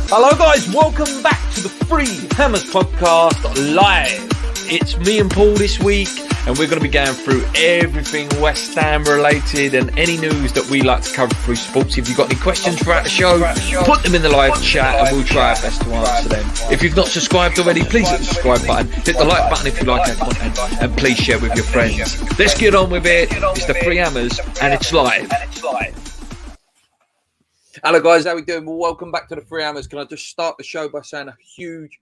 Hello guys, welcome back to the Free Hammers podcast live. It's me and Paul this week, and we're going to be going through everything West Ham related and any news that we like to cover through sports. If you've got any questions throughout the show, put them in the live chat and we'll try our best to answer them. If you've not subscribed already, please hit the subscribe button, hit the like button if you like our content, and please share with your friends. Let's get on with it. It's the Free Hammers and it's live. Hello guys, how are we doing? Well, welcome back to the Free Hammers. Can I just start the show by saying a huge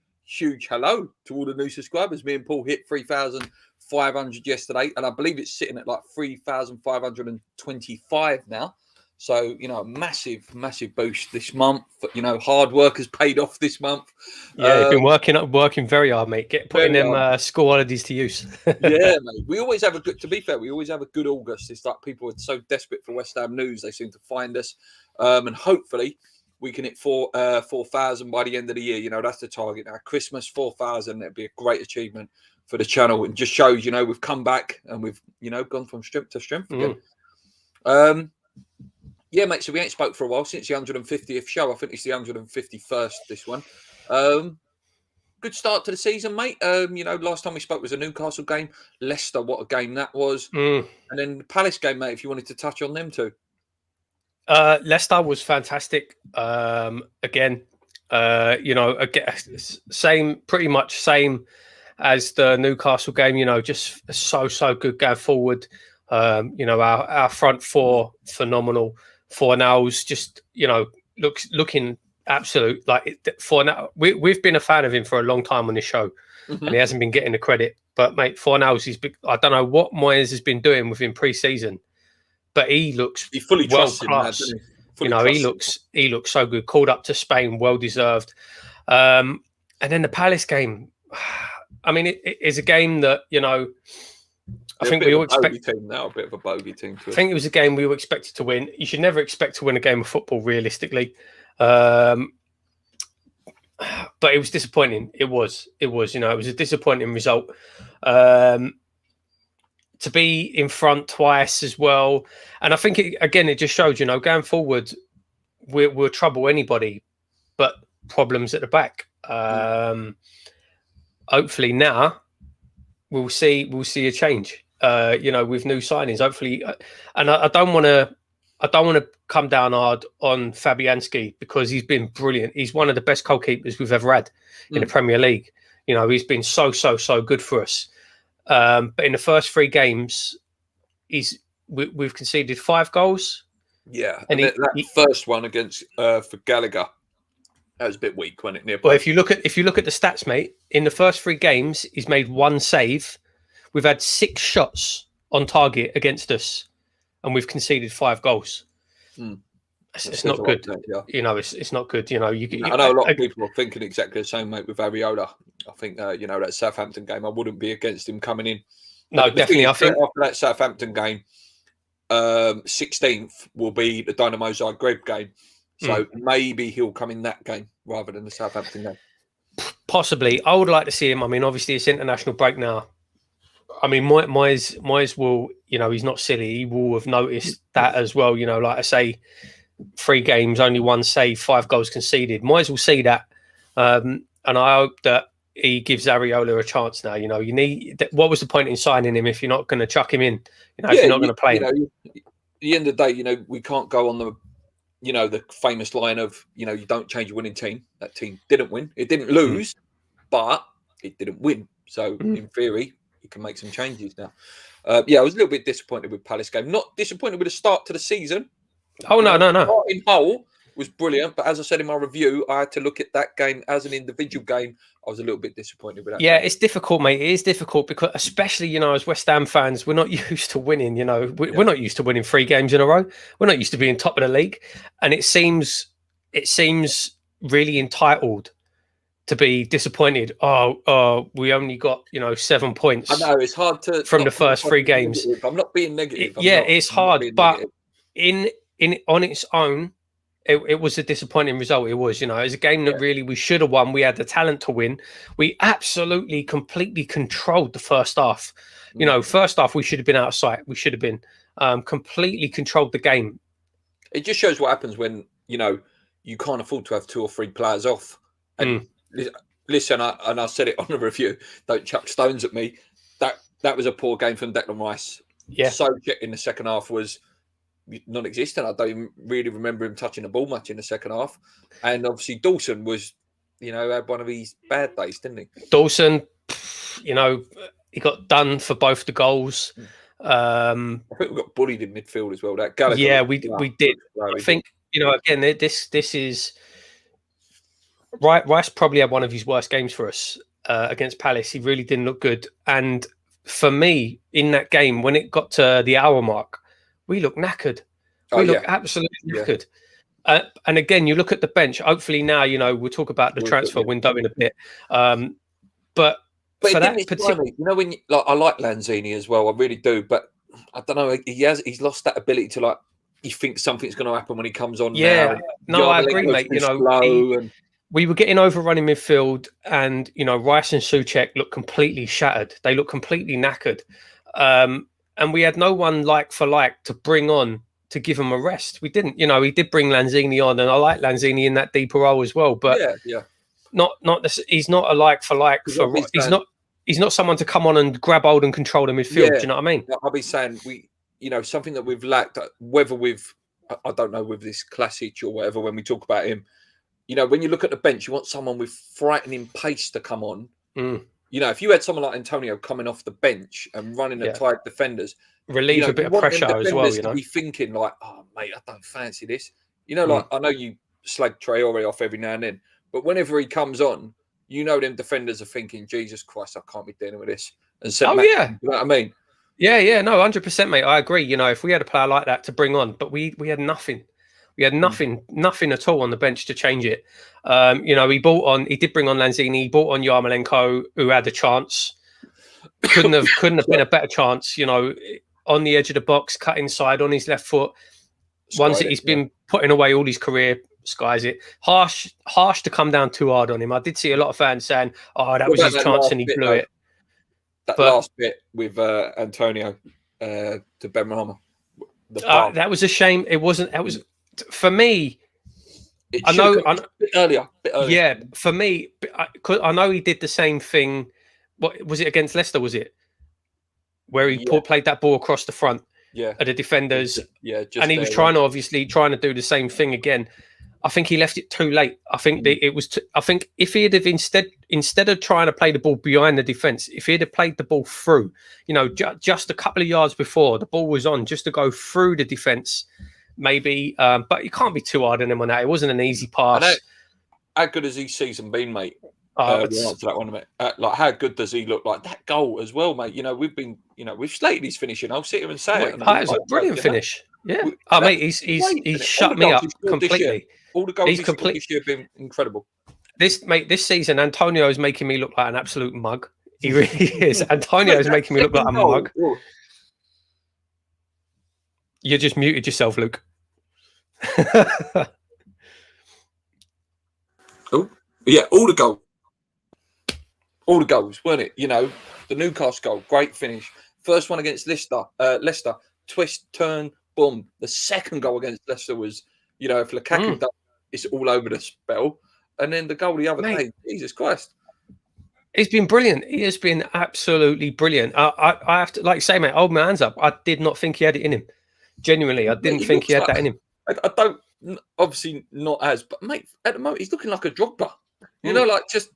hello to all the new subscribers. Me and Paul hit 3,500 yesterday, and I believe it's sitting at like 3,525 now. So, you know, a massive boost this month. You know, hard work has paid off this month. Yeah, you've been working very hard, mate. Putting them school holidays to use. Yeah, mate. We always have a good, to be fair, we always have a good August. It's like people are so desperate for West Ham news, they seem to find us. And hopefully we can hit 4,000 by the end of the year. You know, that's the target now. Christmas, 4,000. That'd be a great achievement for the channel. It just shows, you know, we've come back and we've, you know, gone from strength to strength again. Yeah, mate. So we ain't spoke for a while since the 150th show. I think it's the 151st, this one. Good start to the season, mate. You know, last time we spoke was a Newcastle game. Leicester, what a game that was. And then the Palace game, mate, if you wanted to touch on them too. Leicester was fantastic. Again, you know, pretty much same as the Newcastle game. You know, just so good going forward. You know, our front four phenomenal. Fornals just, you know, looking absolute like Fornals. We've been a fan of him for a long time on this show, and he hasn't been getting the credit. But mate, Fornals, I don't know what Moyes has been doing with him pre-season. But he fully world class. You know, he looks so good. Called up to Spain, well deserved. And then the Palace game. I mean, it is a game that, you know, I think we all expect. Now a bit of a bogey team. I think it was a game we were expected to win. You should never expect to win a game of football realistically. But it was disappointing. It was. You know, it was a disappointing result. To be in front twice as well. And I think, it just showed, you know, going forward, we'll trouble anybody, but problems at the back. Hopefully now we'll see a change, you know, with new signings, hopefully. And I don't want to come down hard on Fabianski because he's been brilliant. He's one of the best goalkeepers we've ever had in the Premier League. You know, he's been so good for us. But in the first 3 games, we've conceded 5 goals. Yeah, and that first one against for Gallagher, that was a bit weak, wasn't it? Well, if you look at the stats, mate, in the first 3 games, he's made 1 save. We've had 6 shots on target against us, and we've conceded 5 goals. It's not good. You know, it's not good. You know, I know a lot of people are thinking exactly the same, mate, with Ariola. I think, you know, that Southampton game, I wouldn't be against him coming in. No, definitely. I think after that Southampton game, 16th will be the Dynamo Zagreb game. So maybe he'll come in that game rather than the Southampton game. Possibly. I would like to see him. I mean, obviously, it's international break now. I mean, Moyes will, you know, he's not silly. He will have noticed that as well. You know, like I say, 3 games, only 1 save, 5 goals conceded. Moyes will see that. And I hope that he gives Ariola a chance now. You know, what was the point in signing him if you're not going to chuck him in? You know, if you're not going to play him. Know, at the end of the day, you know, we can't go on the, you know, the famous line of, you know, you don't change a winning team. That team didn't win. It didn't lose, but it didn't win. So in theory, you can make some changes now. Yeah, I was a little bit disappointed with Palace game. Not disappointed with the start to the season. Oh, no. In whole was brilliant, but as I said in my review, I had to look at that game as an individual game. I was a little bit disappointed with that. Yeah, game. It's difficult, mate. It is difficult because, especially, you know, as West Ham fans, we're not used to winning. You know, we're not used to winning 3 games in a row. We're not used to being top of the league, and it seems really entitled to be disappointed. Oh, we only got, you know, 7 points. I know it's hard to from the first 3 games. I'm not being negative. It's hard, but on its own, it was a disappointing result. It was, you know, it was a game that really we should have won. We had the talent to win. We absolutely, completely controlled the first half. You know, first half we should have been out of sight. We should have been completely controlled the game. It just shows what happens when, you know, you can't afford to have 2 or 3 players off. And listen, I said it on the review. Don't chuck stones at me. That was a poor game from Declan Rice. Yeah. Soucek in the second half was non-existent. I don't even really remember him touching the ball much in the second half. And obviously Dawson was, had one of his bad days, didn't he? Dawson, he got done for both the goals. I think we got bullied in midfield as well. That Gallagher, yeah, we did. I think again, this is right. Rice probably had one of his worst games for us against Palace. He really didn't look good. And for me, in that game, when it got to the hour mark, we looked knackered. We looked absolutely knackered. And again, you look at the bench. Hopefully now, we'll talk about the transfer window in a bit. But for that particular, when I like Lanzini as well, I really do. But I don't know, he's lost that ability to he thinks something's going to happen when he comes on. Yeah, no, I agree, mate. We were getting overrun in midfield, and Rice and Soucek looked completely shattered. They looked completely knackered, and we had no one like for like to bring on to give him a rest. We didn't. He did bring Lanzini on, and I like Lanzini in that deeper role as well. But not this. He's not a like for like. He's not someone to come on and grab hold and control the midfield. Do you know what I mean? I'll be saying something that we've lacked, whether I don't know, with this Klasic or whatever, when we talk about him, when you look at the bench, you want someone with frightening pace to come on. If you had someone like Antonio coming off the bench and running at tight defenders, relieve a bit of pressure as well. To be thinking like, oh mate, I don't fancy this. Like I know you slag Traore off every now and then, but whenever he comes on, them defenders are thinking, Jesus Christ, I can't be dealing with this. And you know what I mean? Yeah, no, 100%, mate. I agree. If we had a player like that to bring on, but we had nothing. We had nothing at all on the bench to change it. He did bring on Lanzini. He brought on Yarmolenko, who had a chance. Couldn't have been a better chance. On the edge of the box, cut inside on his left foot. Ones that he's been putting away all his career. Skies it. Harsh to come down too hard on him. I did see a lot of fans saying, "Oh, that was his chance and he blew it." That last bit with Antonio to Benrahma. That was a shame. It wasn't. That was for me. I know. A bit earlier. Yeah, for me, I know he did the same thing. What was it against Leicester? Was it where he played that ball across the front? Of the defenders. And he was trying to do the same thing again. I think he left it too late. I think I think if he'd have instead of trying to play the ball behind the defence, if he'd have played the ball through, just a couple of yards before the ball was on, just to go through the defence, maybe. But you can't be too hard on him on that. It wasn't an easy pass. How good has his season been, mate? We'll answer that one in a minute. How good does he look? Like that goal as well, mate. We've slated his finishing. I'll sit here and say it. That was a brilliant finish. Yeah. Mate, he's shut me up completely. All the goals he's this year have been incredible. This season, Antonio is making me look like an absolute mug. He really is. Antonio is making me look like a mug. You just muted yourself, Luke. All the goals, weren't it? The Newcastle goal, great finish. First one against Leicester, twist, turn, boom. The second goal against Leicester was, if Lukaku does, it's all over the spell. And then the goal the other day, Jesus Christ. It's been brilliant. He has been absolutely brilliant. I have to, like say, mate, hold my hands up. I did not think he had it in him. Genuinely, I didn't think he had that in him. I don't, obviously not as, but mate, at the moment, he's looking like a Drogba. Just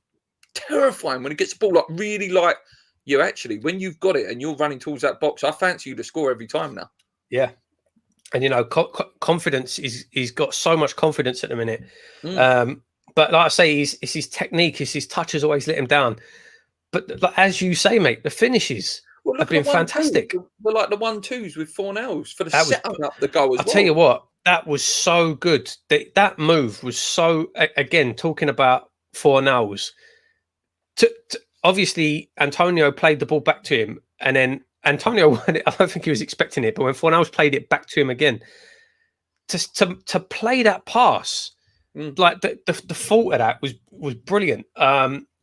terrifying when he gets the ball, really actually, when you've got it and you're running towards that box, I fancy you to score every time now. Yeah. And, confidence, he's got so much confidence at the minute. But like I say, it's his technique, his touch has always let him down. But as you say, mate, the finishes have been fantastic. They're like the 1-2s with Fornells for the setup up the goal as well. I'll tell you what, that was so good. That move was so, again, talking about Fornells. Obviously, Antonio played the ball back to him, and then Antonio, I don't think he was expecting it, but when Fornells played it back to him again, to play that pass, like the thought of that was brilliant.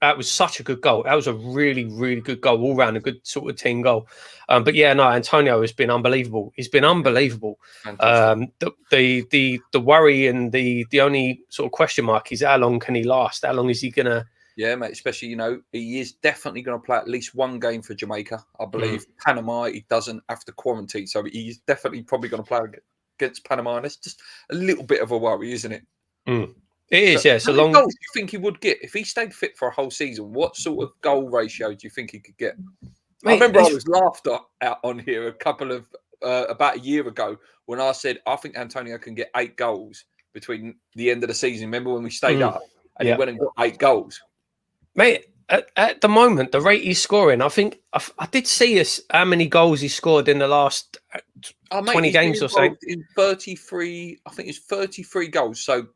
That was such a good goal. That was a really, really good goal, all round a good sort of team goal. But yeah, no, Antonio has been unbelievable. He's been unbelievable. The worry and the only sort of question mark is how long can he last? How long is he gonna? Yeah, mate. Especially, he is definitely going to play at least one game for Jamaica. I believe Panama, he doesn't have to quarantine, so he's definitely probably going to play against Panama. And it's just a little bit of a worry, isn't it? It is, yeah. So how many long. goals do you think he would get if he stayed fit for a whole season? What sort of goal ratio do you think he could get? Mate, I remember I was laughed out on here a couple of about a year ago when I said I think Antonio can get 8 goals between the end of the season. Remember when we stayed up and he went and got 8 goals? Mate, at the moment, the rate he's scoring, I think I did see how many goals he scored in the last 20 games or so. In 33, I think it's 33 goals. So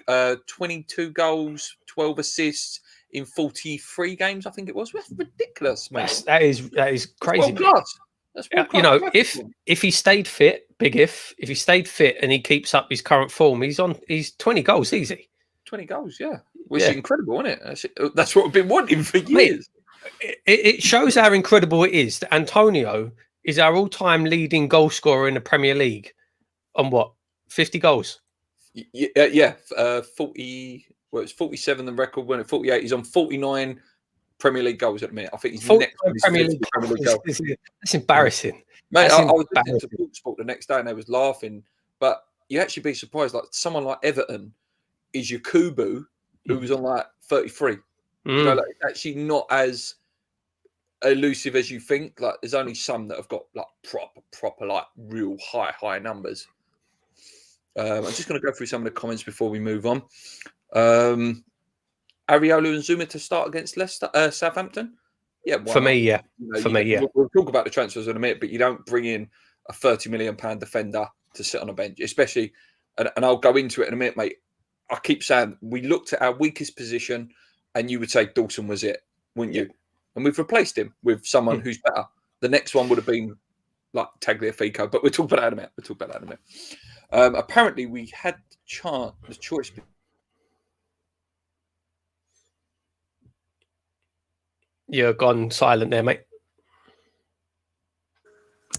22 goals, 12 assists in 43 games, I think it was. That's ridiculous, mate. That is crazy. That's world class. That's world class. If he stayed fit, if he stayed fit and he keeps up his current form, he's 20 goals easy. 20 goals, yeah. Which is incredible, isn't it? That's what we've been wanting for years. Mate, it shows how incredible it is that Antonio is our all-time leading goal scorer in the Premier League on 50 goals? Yeah. 40. Well, it's 47 the record. When at 48, he's on 49 Premier League goals at the minute. I think he's next to his Premier League goal. That's embarrassing. Mate, I was listening to Talksport the next day and they was laughing. But you actually be surprised. Like someone like Everton is Yakubu, who was on like 33. Actually not as elusive as you think. Like there's only some that have got like proper like real high numbers. I'm just going to go through some of the comments before we move on. Areola and Zuma to start against Southampton. Yeah, for me, yeah. We'll talk about the transfers in a minute, but you don't bring in a £30 million defender to sit on a bench, especially. And I'll go into it in a minute, mate. I keep saying we looked at our weakest position, and you would say Dawson was it, wouldn't you? And we've replaced him with someone who's better. The next one would have been like Tagliafico, but we'll talk about that in a minute. Apparently, we had the choice. You're gone silent there, mate.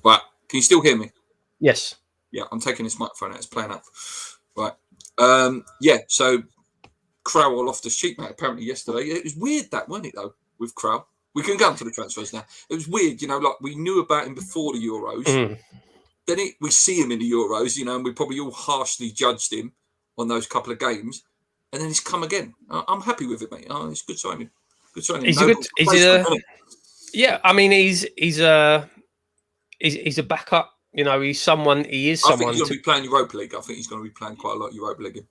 Right. Can you still hear me? Yes. Yeah, I'm taking this microphone out. It's playing up. Right. So Crow or Loftus-Cheek, mate, apparently yesterday. It was weird that, wasn't it, though, with Crow? We can go on to the transfers now. It was weird, like we knew about him before the Euros. Then we see him in the Euros, and we probably all harshly judged him on those couple of games. And then he's come again. I'm happy with it, mate. It's good signing. Good signing. Yeah, I mean, he's a backup. He's someone. He is someone. I think he's going to be playing Europa League. I think he's going to be playing quite a lot of Europa League.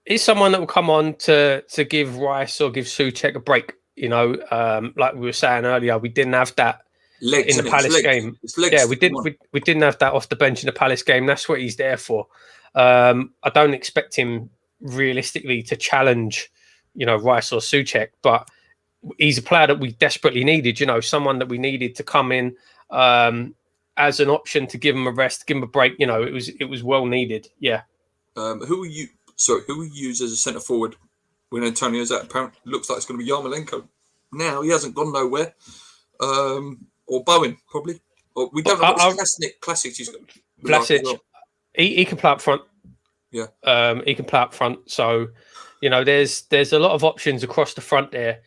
He's someone that will come on to give Rice or give Souček a break. Like we were saying earlier, we didn't have that in the Palace game. Yeah, we didn't have that off the bench in the Palace game. That's what he's there for. I don't expect him realistically to challenge, Rice or Souček, but he's a player that we desperately needed. Someone that we needed to come in as an option to give him a rest, give him a break. It was well needed. Yeah. Who will you use as a centre forward when Antonio's out? Apparently, looks like it's going to be Yarmolenko. Now he hasn't gone nowhere. Or Bowen probably. Or we don't know what classics he's got. Vlasic. Well. He can play up front. Yeah. He can play up front. So, there's a lot of options across the front there.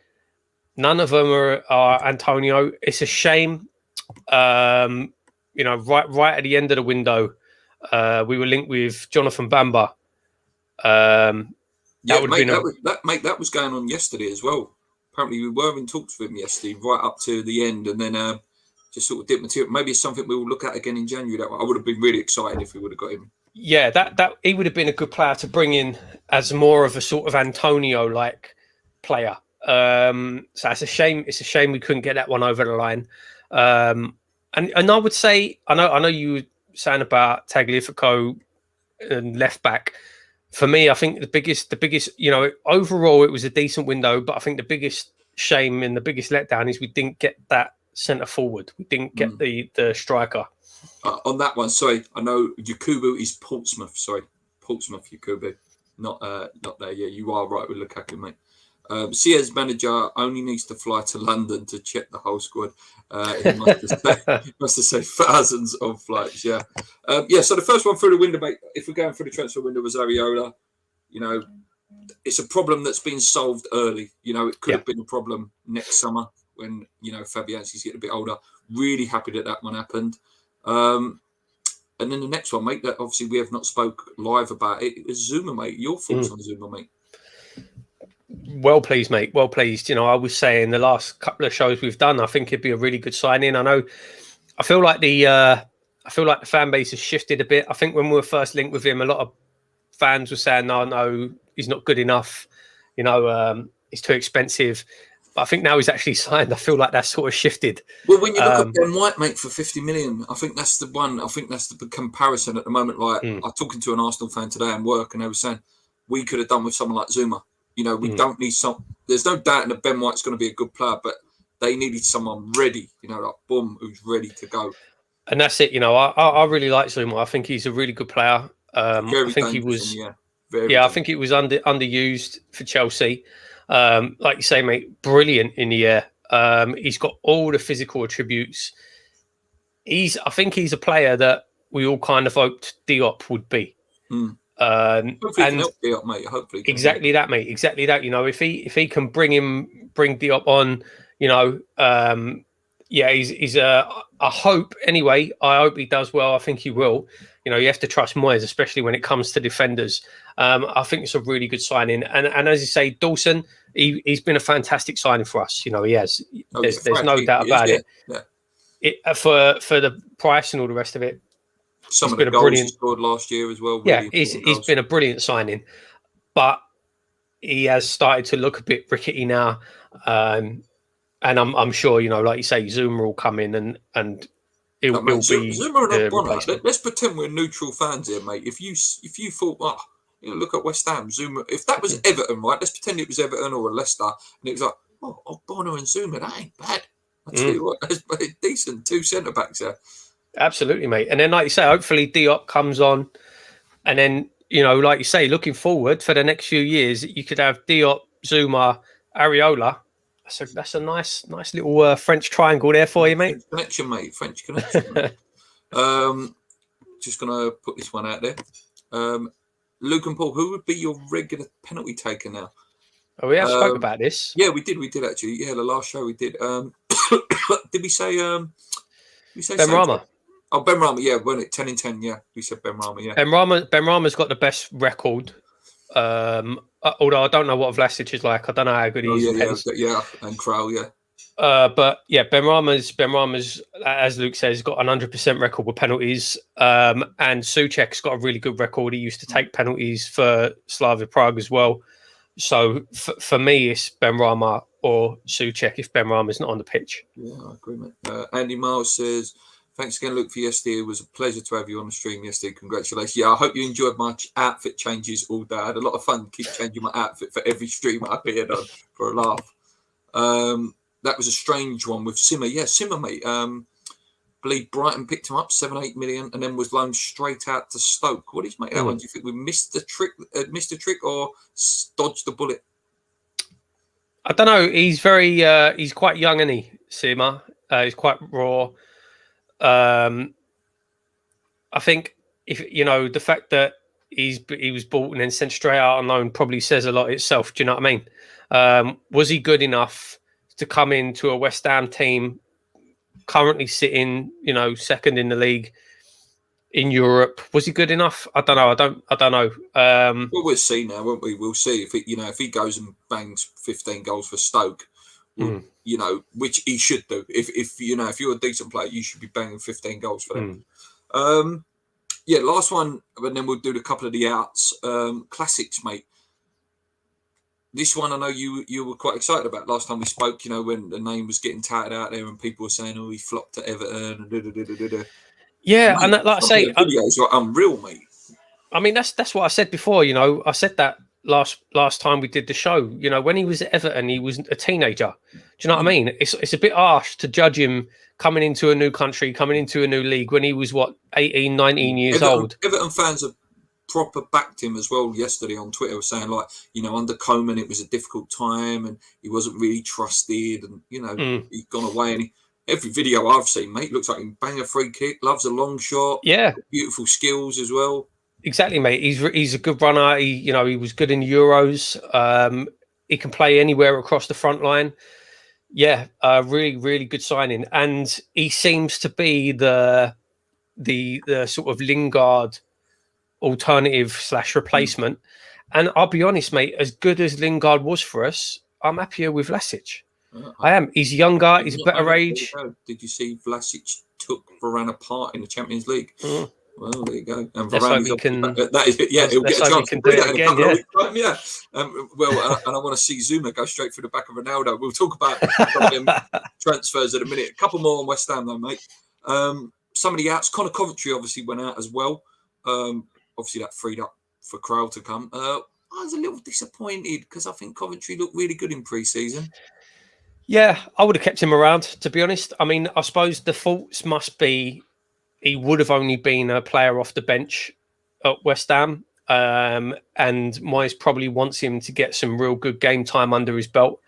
None of them are Antonio. It's a shame. Right at the end of the window, we were linked with Jonathan Bamba. That was going on yesterday as well. Apparently, we were in talks with him yesterday, right up to the end, and then just sort of dip material. Maybe it's something we will look at again in January. I would have been really excited if we would have got him. Yeah, that he would have been a good player to bring in as more of a sort of Antonio-like player. So it's a shame. It's a shame we couldn't get that one over the line. And I would say, I know you were saying about Tagliafico and left back. For me, I think the biggest, overall it was a decent window, but I think the biggest shame and the biggest letdown is we didn't get that centre forward. We didn't get the striker. On that one, sorry, I know Yakubu is Portsmouth. Sorry, Portsmouth Yakubu, not there. Yeah, you are right with Lukaku, mate. Sia's manager only needs to fly to London to check the whole squad. He must have saved thousands of flights. Yeah. So the first one through the window, mate, if we're going through the transfer window, was Areola. You know, it's a problem that's been solved early. You know, it could have been a problem next summer when, you know, Fabianski's getting a bit older. Really happy that one happened. And then the next one, mate, that obviously we have not spoke live about it is Zuma, mate. Your thoughts on Zuma, mate? Well pleased, mate. Well pleased. You know, I was saying the last couple of shows we've done, I think it'd be a really good signing. I feel like the fan base has shifted a bit. I think when we were first linked with him, a lot of fans were saying, no, he's not good enough. You know, he's too expensive. But I think now he's actually signed. I feel like that's sort of shifted. Well, when you look at Ben White, mate, for 50 million, I think that's the one. I think that's the comparison at the moment. Like, I was talking to an Arsenal fan today at work, and they were saying we could have done with someone like Zuma. You know, we don't need some. There's no doubt that Ben White's going to be a good player, but they needed someone ready. You know, like boom, who's ready to go. And that's it. You know, I really like Zuma. I think he's a really good player. I think he was. I think he was underused for Chelsea. Like you say, mate, brilliant in the air. He's got all the physical attributes. I think he's a player that we all kind of hoped Diop would be. Hopefully he can help Diop, mate. Hopefully, exactly that, mate. Exactly that. You know, if he can bring Diop on, you know, he's I hope anyway. I hope he does well. I think he will. You know, you have to trust Moyes, especially when it comes to defenders. I think it's a really good signing. And as you say, Dawson, he's been a fantastic signing for us. You know, he has. There's no doubt about it. For the price and all the rest of it. Some of the goals he scored last year as well. Really he's been a brilliant signing. But he has started to look a bit rickety now. And I'm sure, you know, like you say, Zuma will come in and he'll be Zuma and Bonner. Let's pretend we're neutral fans here, mate. If you thought, look at West Ham, Zuma. If that was Everton, right? Let's pretend it was Everton or Leicester, and it was like, Bonner and Zuma, that ain't bad. I tell you what, that's decent. 2 centre backs there. Absolutely, mate. And then, like you say, hopefully Diop comes on, and then, you know, like you say, looking forward for the next few years, you could have Diop, Zuma, Areola. That's a nice little French triangle there for you, mate. French connection, mate. Just gonna put this one out there. Luke and Paul, who would be your regular penalty taker now? Oh, we have spoke about this. Yeah, we did actually. Yeah, the last show we did. Did we say? Benrahma. Oh, Benrahma, yeah, wasn't it? 10 in 10, yeah. We said Benrahma, yeah. Benrahma's got the best record. Although I don't know what Vlasic is like. I don't know how good he is. Yeah, and Krell, yeah. But yeah, Benrahma's, as Luke says, got an 100% record with penalties. And Souček's got a really good record. He used to take penalties for Slavia Prague as well. So for me, it's Benrahma or Souček if Benrahma's not on the pitch. Yeah, I agree, mate. Andy Miles says, thanks again, Luke, for yesterday. It was a pleasure to have you on the stream yesterday. Congratulations. Yeah, I hope you enjoyed my outfit changes all day. I had a lot of fun keep changing my outfit for every stream I appeared on for a laugh. That was a strange one with Simmer. Yeah, Simmer, mate. Believe Brighton picked him up, 7-8 million, and then was loaned straight out to Stoke. What did you make that one? Do you think we missed the trick or dodged the bullet? I don't know. He's he's quite young, isn't he, Simmer? He's quite raw. I think if you know the fact that he was bought and then sent straight out on loan probably says a lot itself. Do you know what I mean? Was he good enough to come into a West Ham team currently sitting, you know, second in the league in Europe? Was he good enough? I don't know. I don't know. Well, we'll see now, won't we? We'll see if he goes and bangs 15 goals for Stoke. You know, which he should do. If you're a decent player, you should be banging 15 goals for them. Yeah, last one, and then we'll do a couple of the outs. Classics, mate. This one I know you were quite excited about last time we spoke. You know, when the name was getting touted out there, and people were saying, "Oh, he flopped at Everton." And Yeah, mate, and like I say, videos are unreal, mate. I mean, that's what I said before. You know, I said that last time we did the show. You know, when he was at Everton, he was a teenager. Do you know what I mean? It's a bit harsh to judge him coming into a new country, coming into a new league when he was 18, 19 years old. Everton fans are proper backed him as well yesterday on Twitter, saying like, under Koeman it was a difficult time and he wasn't really trusted, and he's gone away, and every video I've seen, mate, looks like he can bang a free kick, loves a long shot, beautiful skills as well. Exactly, mate. He's a good runner. He was good in Euros. He can play anywhere across the front line. Yeah, really, really good signing, and he seems to be the sort of Lingard alternative / replacement. And I'll be honest, mate, as good as Lingard was for us, I'm happier with Vlasic. I am. He's younger. He's a better age. Did you see Vlasic took Varane apart in the Champions League? Well, there you go. And let's hope he can. He'll get a chance to do that again. Yeah. And I want to see Zuma go straight through the back of Ronaldo. We'll talk about transfers in a minute. A couple more on West Ham, though, mate. Some of the outs. Connor Coventry obviously went out as well. Obviously, that freed up for Crowell to come. I was a little disappointed because I think Coventry looked really good in pre-season. Yeah, I would have kept him around, to be honest. I mean, I suppose the faults must be he would have only been a player off the bench at West Ham. And Moyes probably wants him to get some real good game time under his belt,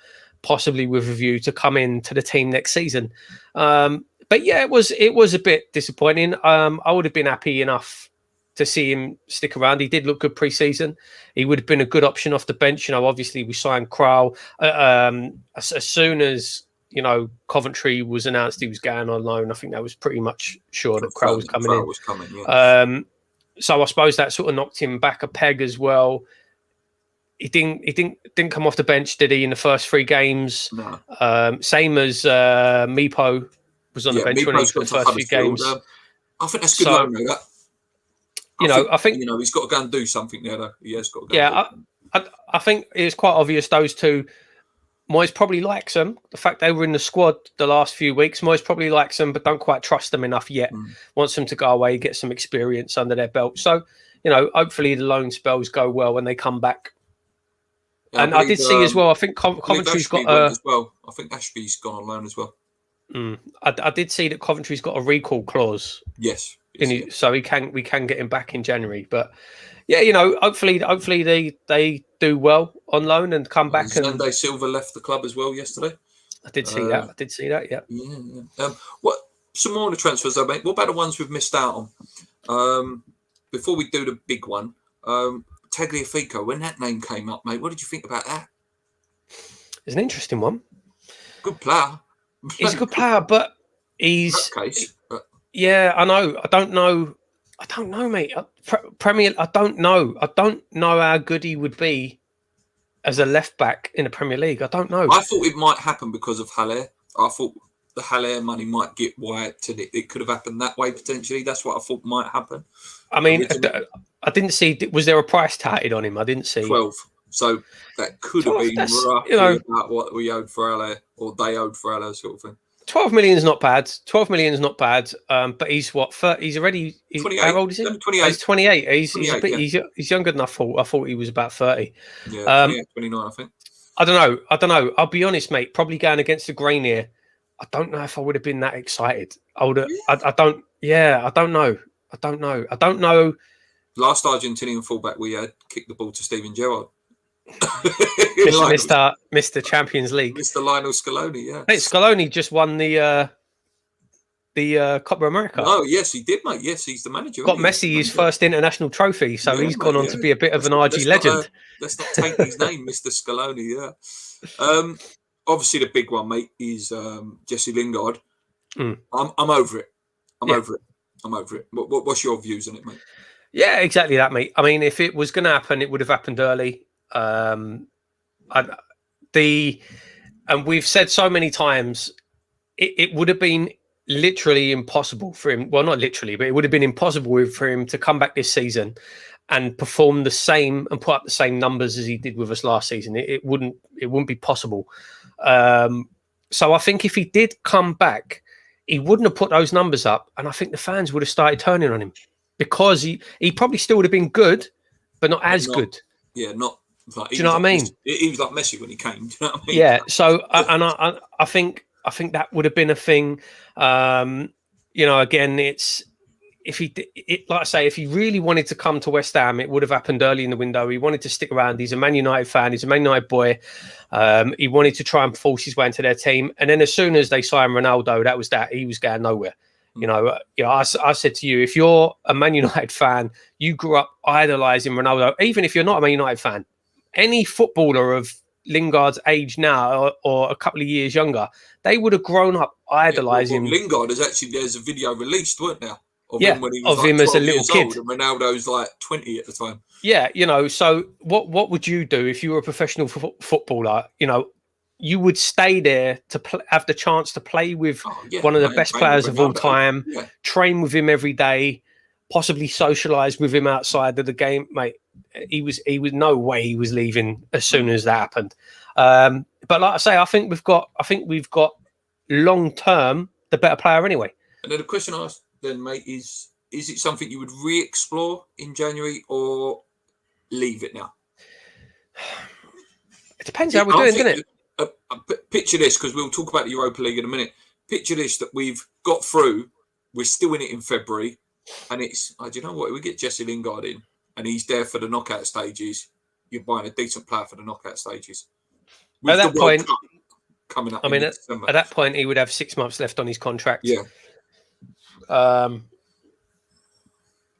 possibly with a view to come into the team next season. But yeah, it was a bit disappointing. I would have been happy enough to see him stick around. He did look good pre-season. He would have been a good option off the bench. Obviously we signed Crowell. As soon as, Coventry was announced he was going on loan, I think that was pretty much sure that Crowell was coming in. So I suppose that sort of knocked him back a peg as well. He didn't come off the bench, did he, in the first 3 games? No. Same as Mipo was on the bench when he for the first few games. I think that's good loan, though, that. I think he's got to go and do something there, though. He has got to go. I think it's quite obvious those two. Moyes probably likes them. The fact they were in the squad the last few weeks, Moyes probably likes them, but don't quite trust them enough yet. Wants them to go away, get some experience under their belt. So, hopefully the loan spells go well when they come back. Yeah, and I did see as well, I think Coventry's got as well. I think Ashby's gone on loan as well. I did see that Coventry's got a recall clause. Yes. So we can get him back in January. But yeah, hopefully they do well on loan and come back. Sunday Silva left the club as well yesterday. I did see that. Yeah. Yeah. What? Some more on the transfers, though, mate. What about the ones we've missed out on? Before we do the big one, Tagliafico. When that name came up, mate, what did you think about that? It's an interesting one. Good player. He's a good player, but he's. Yeah, I know. I don't know, mate. Premier. I don't know. I don't know how good he would be as a left back in the Premier League. I don't know. I thought it might happen because of Haller. I thought the Haller money might get Wyatt, and it could have happened that way potentially. That's what I thought might happen. I mean, I didn't see. Was there a price touted on him? I didn't see 12. So that could have been roughly about what we owed for Haller, or they owed for Haller, sort of thing. 12 million is not bad. 12 million is not bad. But he's what? 30, he's already. 28. How old is he? 28. He's 28. He's younger than I thought. I thought he was about 30. Yeah, 28, 29, I think. I don't know. I'll be honest, mate. Probably going against the grain here. I don't know if I would have been that excited. I would have. I don't. Yeah, I don't know. I don't know. Last Argentinian fullback we had kicked the ball to Steven Gerrard. Mr. Champions League. Mr. Lionel Scaloni, yeah. Hey, Scaloni just won the Copa America. Oh, yes, he did, mate. Yes, he's the manager. Got Messi his first international trophy, so he's gone on to be a bit of an RG legend. Let's not take his name, Mr. Scaloni, yeah. Obviously, the big one, mate, is Jesse Lingard. I'm over it. I'm over it. What's your views on it, mate? Yeah, exactly that, mate. I mean, if it was going to happen, it would have happened early. And we've said so many times, it would have been literally impossible for him. Well, not literally, but it would have been impossible for him to come back this season and perform the same and put up the same numbers as he did with us last season. It wouldn't be possible. So I think if he did come back, he wouldn't have put those numbers up, and I think the fans would have started turning on him because he probably still would have been good, but not as good. Yeah, not. Like, do you know what I mean? He was like Messi when he came. Do you know what I mean? Yeah. So, I think that would have been a thing. Again, it's like I say, if he really wanted to come to West Ham, it would have happened early in the window. He wanted to stick around. He's a Man United fan. He's a Man United boy. He wanted to try and force his way into their team. And then as soon as they signed Ronaldo, that was that. He was going nowhere. I said to you, if you're a Man United fan, you grew up idolizing Ronaldo. Even if you're not a Man United fan, any footballer of Lingard's age now or a couple of years younger, they would have grown up idolizing. Lingard is actually, there's a video released, weren't there? Of Yeah, him when he was of like him 12 as a little years kid. old, and Ronaldo's like 20 at the time. Yeah, so what would you do if you were a professional footballer? You would stay there to have the chance to play with one of the best players of all time, train with him every day, possibly socialise with him outside of the game, mate. He was no way he was leaving as soon as that happened. But like I say, I think we've got long term the better player anyway. And then the question I asked then, mate, is it something you would re-explore in January or leave it now? It depends how we're doing, doesn't it? Picture this, because we'll talk about the Europa League in a minute. Picture this, that we've got through, we're still in it in February, and it's, do you know what, we get Jesse Lingard in, and he's there for the knockout stages. You're buying a decent player for the knockout stages. At that point, coming up, at that point, he would have 6 months left on his contract. Yeah.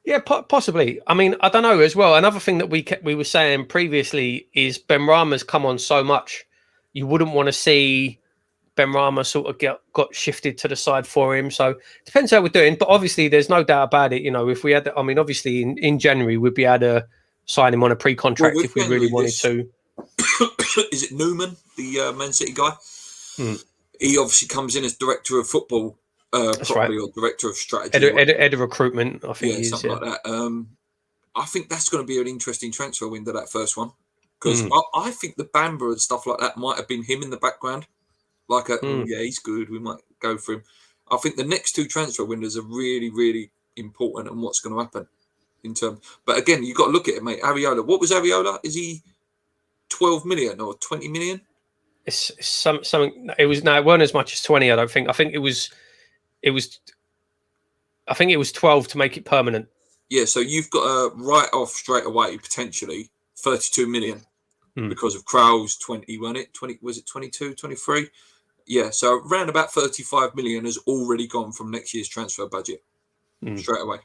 Yeah, possibly. I mean, I don't know as well. Another thing that we were saying previously is Benrahma's come on so much. You wouldn't want to see Benrahma sort of got shifted to the side for him. So it depends how we're doing. But obviously, there's no doubt about it. If we had, obviously in January, we'd be able to sign him on a pre-contract if we really wanted to. Is it Newman, the Man City guy? He obviously comes in as director of football. That's probably, right. or director of strategy, head of recruitment, I think. Something like that. I think that's going to be an interesting transfer window, that first one, because I think the Bamba and stuff like that might have been him in the background, like he's good, we might go for him. I think the next two transfer windows are really, really important and what's going to happen in terms. But again, you've got to look at it, mate. Areola, what was Areola? Is he 12 million or 20 million? It's something. It weren't as much as 20. I don't think. I think it was 12 to make it permanent. Yeah, so you've got a write-off straight away, potentially 32 million because of Krau's 20, wasn't it? 20, was it 22, 23? Yeah, so around about 35 million has already gone from next year's transfer budget straight away.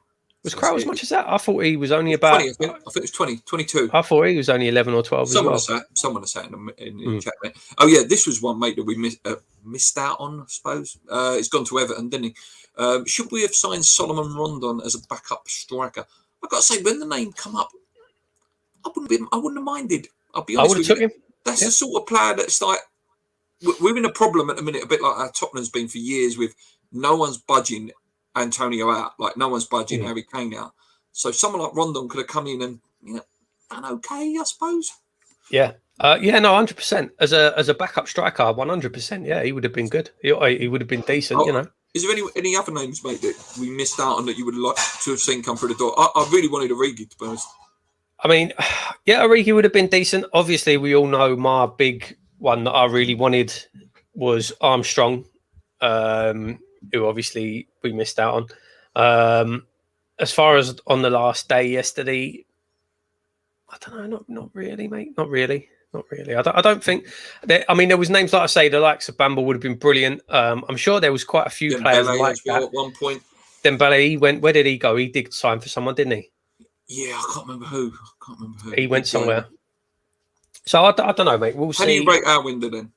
Was Krau as much as that? I thought he was only about... 20, I think it was 20, 22. I thought he was only 11 or 12 someone as well. Someone has sat in the chat there. Oh, yeah, this was one, mate, that we missed out on, I suppose. It's gone to Everton, didn't he? Should we have signed Solomon Rondon as a backup striker? I've got to say, when the name come up, I wouldn't have minded. I'll be honest with you. That's the sort of player that's like... We're in a problem at the minute, a bit like our Tottenham's been for years, with no one's budging Antonio out, like no one's budging Harry Kane out. So someone like Rondon could have come in and done okay, I suppose. Yeah, no, 100%. As a backup striker, 100%. Yeah, he would have been good. He would have been decent, Is there any other names, mate, that we missed out on that you would like to have seen come through the door? I really wanted Origi, to be honest. I mean, yeah, Origi would have been decent. Obviously, we all know my big one that I really wanted was Armstrong, who obviously we missed out on. As far as on the last day yesterday, I don't know, not really, mate. Not really. I don't think that. I mean, there was names, like I say, the likes of Bamba would have been brilliant. I'm sure there was quite a few players like that. At one point, Dembele, he went. Where did he go? He did sign for someone, didn't he? Yeah, I can't remember who. He went somewhere. So I don't know, mate. We'll see. How do you rate our window then?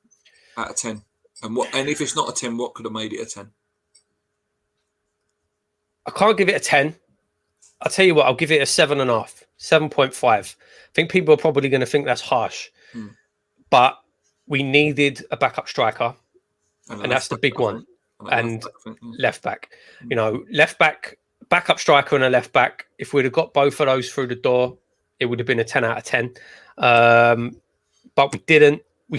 Out of 10, and if it's not a 10, what could have made it a 10? I can't give it a 10. I'll tell you what, I'll give it a 7.5, 7.5. I think people are probably going to think that's harsh, but we needed a backup striker, and that's the big one. And left back, left back, backup striker and a left back. If we'd have got both of those through the door, it would have been a 10 out of 10. But we didn't. I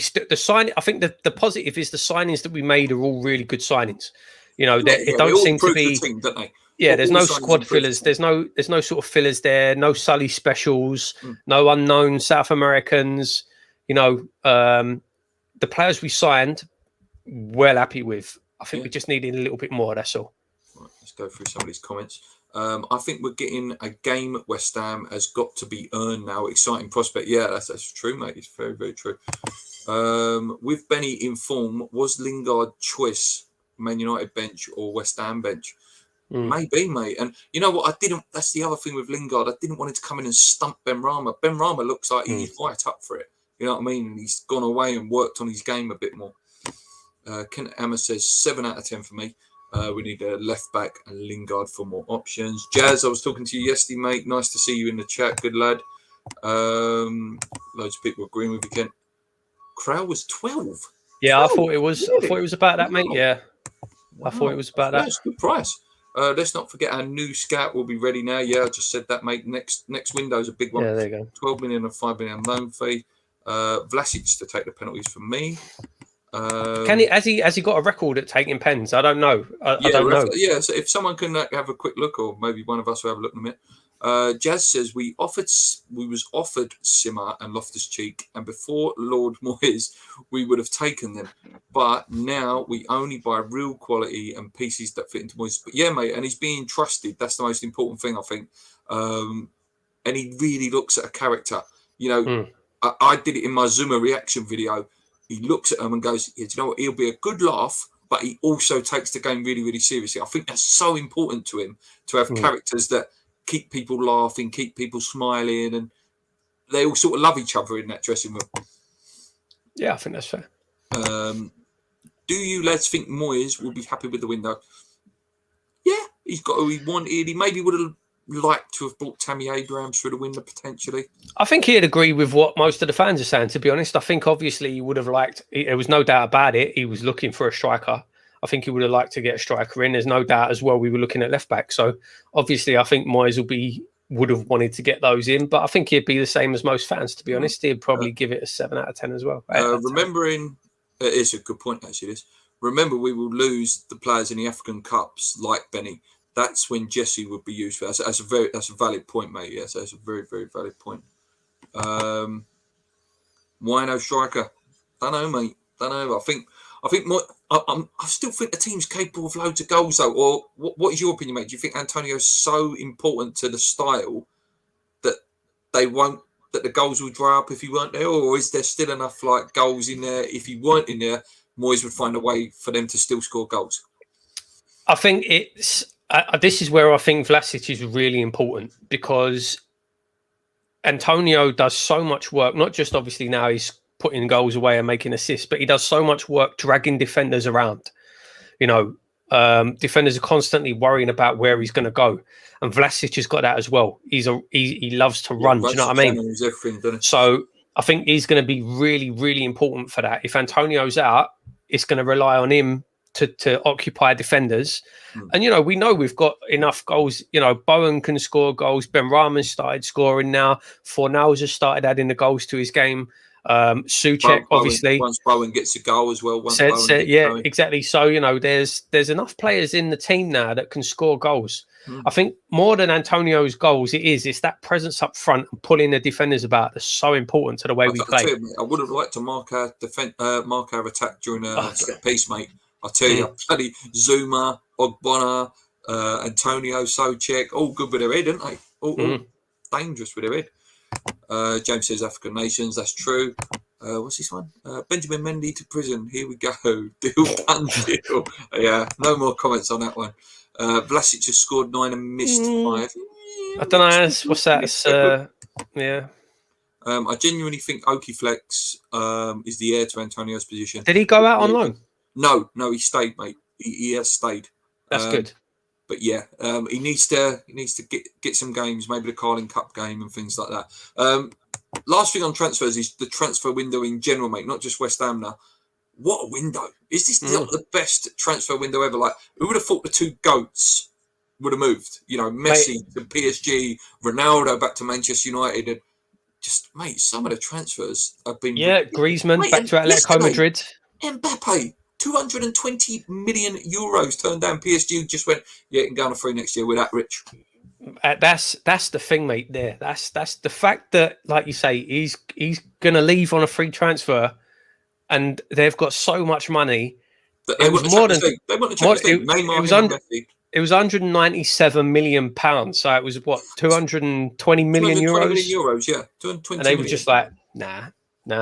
think the positive is the signings that we made are all really good signings. It don't seem to be. Team, don't they? Yeah, there's no squad fillers. There's no sort of fillers there. No Sully specials. No unknown South Americans. The players we signed, well happy with. I think we just needed a little bit more. That's all. Right, let's go through some of these comments. I think we're getting a game at West Ham has got to be earned now. Exciting prospect. Yeah, that's true, mate. It's very, very true. With Benny in form, was Lingard choice Man United bench or West Ham bench? Maybe, mate. And you know what? That's the other thing with Lingard. I didn't want him to come in and stump Ben Rama. Ben Rama looks like he's right up for it. You know what I mean? And he's gone away and worked on his game a bit more. Kent Hammer says 7 out of 10 for me. We need a left back and Lingard for more options. Jazz, I was talking to you yesterday, mate. Nice to see you in the chat. Good lad. Loads of people agreeing with you, Kent. Crow was 12. Yeah, 12? I thought it was. Really? I thought it was about that, mate. Yeah, I thought it was about that. That's a good price. Let's not forget our new scout will be ready now. Yeah, I just said that, mate. Next window is a big one. Yeah, there you go. 12 million and 5 million loan fee. Vlasic to take the penalties from me. Has he got a record at taking pens? I don't know. I don't know. Yeah, so if someone can have a quick look, or maybe one of us will have a look in a minute. Jazz says we was offered Simmer and Loftus-Cheek, and before Lord Moyes we would have taken them, but now we only buy real quality and pieces that fit into Moyes. But yeah, mate, and he's being trusted. That's the most important thing, I think. And he really looks at a character. You know, I did it in my Zuma reaction video. He looks at them and goes, yeah, do you know what? He'll be a good laugh, but he also takes the game really, really seriously. I think that's so important to him, to have characters that keep people laughing, keep people smiling, and they all sort of love each other in that dressing room. Yeah, I think that's fair. Do you lads think Moyes will be happy with the window? Yeah, he's got who he wanted. He maybe would have liked to have brought Tammy Abrahams through the window potentially. I think he'd agree with what most of the fans are saying, to be honest. I think obviously he would have liked, there was no doubt about it, he was looking for a striker. I think he would have liked to get a striker in. There's no doubt as well we were looking at left back. So obviously I think Moyes would have wanted to get those in, but I think he'd be the same as most fans, to be honest. He'd probably give it a 7 out of 10 as well. Remembering, it's a good point actually, this. Remember, we will lose the players in the African Cups like Benny. That's when Jesse would be used for. That's a valid point, mate. Yes, that's a very, very valid point. Why no striker? Don't know, mate. Don't know. I still think the team's capable of loads of goals, though. Or what is your opinion, mate? Do you think Antonio's so important to the style that that the goals will dry up if he weren't there, or is there still enough like goals in there? If he weren't in there, Moyes would find a way for them to still score goals. I think it's. This is where I think Vlasic is really important, because Antonio does so much work, not just obviously now he's putting goals away and making assists, but he does so much work dragging defenders around. You know, defenders are constantly worrying about where he's going to go. And Vlasic has got that as well. He loves to run. Do you know what I mean? So I think he's going to be really, really important for that. If Antonio's out, it's going to rely on him to occupy defenders. And, you know, we know we've got enough goals. You know, Bowen can score goals. Ben Rahman started scoring now. Fornals has started adding the goals to his game. Souček, obviously. Once Bowen gets a goal as well. Exactly. So, you know, there's enough players in the team now that can score goals. I think more than Antonio's goals, it's that presence up front and pulling the defenders about that's so important to the way we play. I would have liked to mark our attack during a set piece, mate. I'll tell you, bloody Zuma, Ogbonna, Antonio, Souček, all good with their head, aren't they? All dangerous with their head. James says African nations, that's true. What's this one? Benjamin Mendy to prison. Here we go. Deal done, deal. Yeah, no more comments on that one. Vlasic just scored 9 and missed 5. I don't know. What's that? Yeah. I genuinely think Okiflex is the heir to Antonio's position. Did he go out on loan? No, he stayed, mate. He has stayed. That's good. But yeah, he needs to get some games, maybe the Carling Cup game and things like that. Last thing on transfers is the transfer window in general, mate. Not just West Ham now. What a window! Is this not the best transfer window ever? Like, who would have thought the two goats would have moved? You know, Messi to PSG, Ronaldo back to Manchester United, and just, mate, some of the transfers have been. Yeah, Griezmann back to Atletico Madrid. Mbappe, 220 million euros turned down. PSG just went, yeah, you can go on a free next year. We're that rich. That's the thing, mate. There, that's the fact that, like you say, he's gonna leave on a free transfer. And they've got so much money. They want the Champions League. It was 197 million pounds. So it was what 220 million 220 euros. million euros, yeah. 220 And they were million. just like, nah,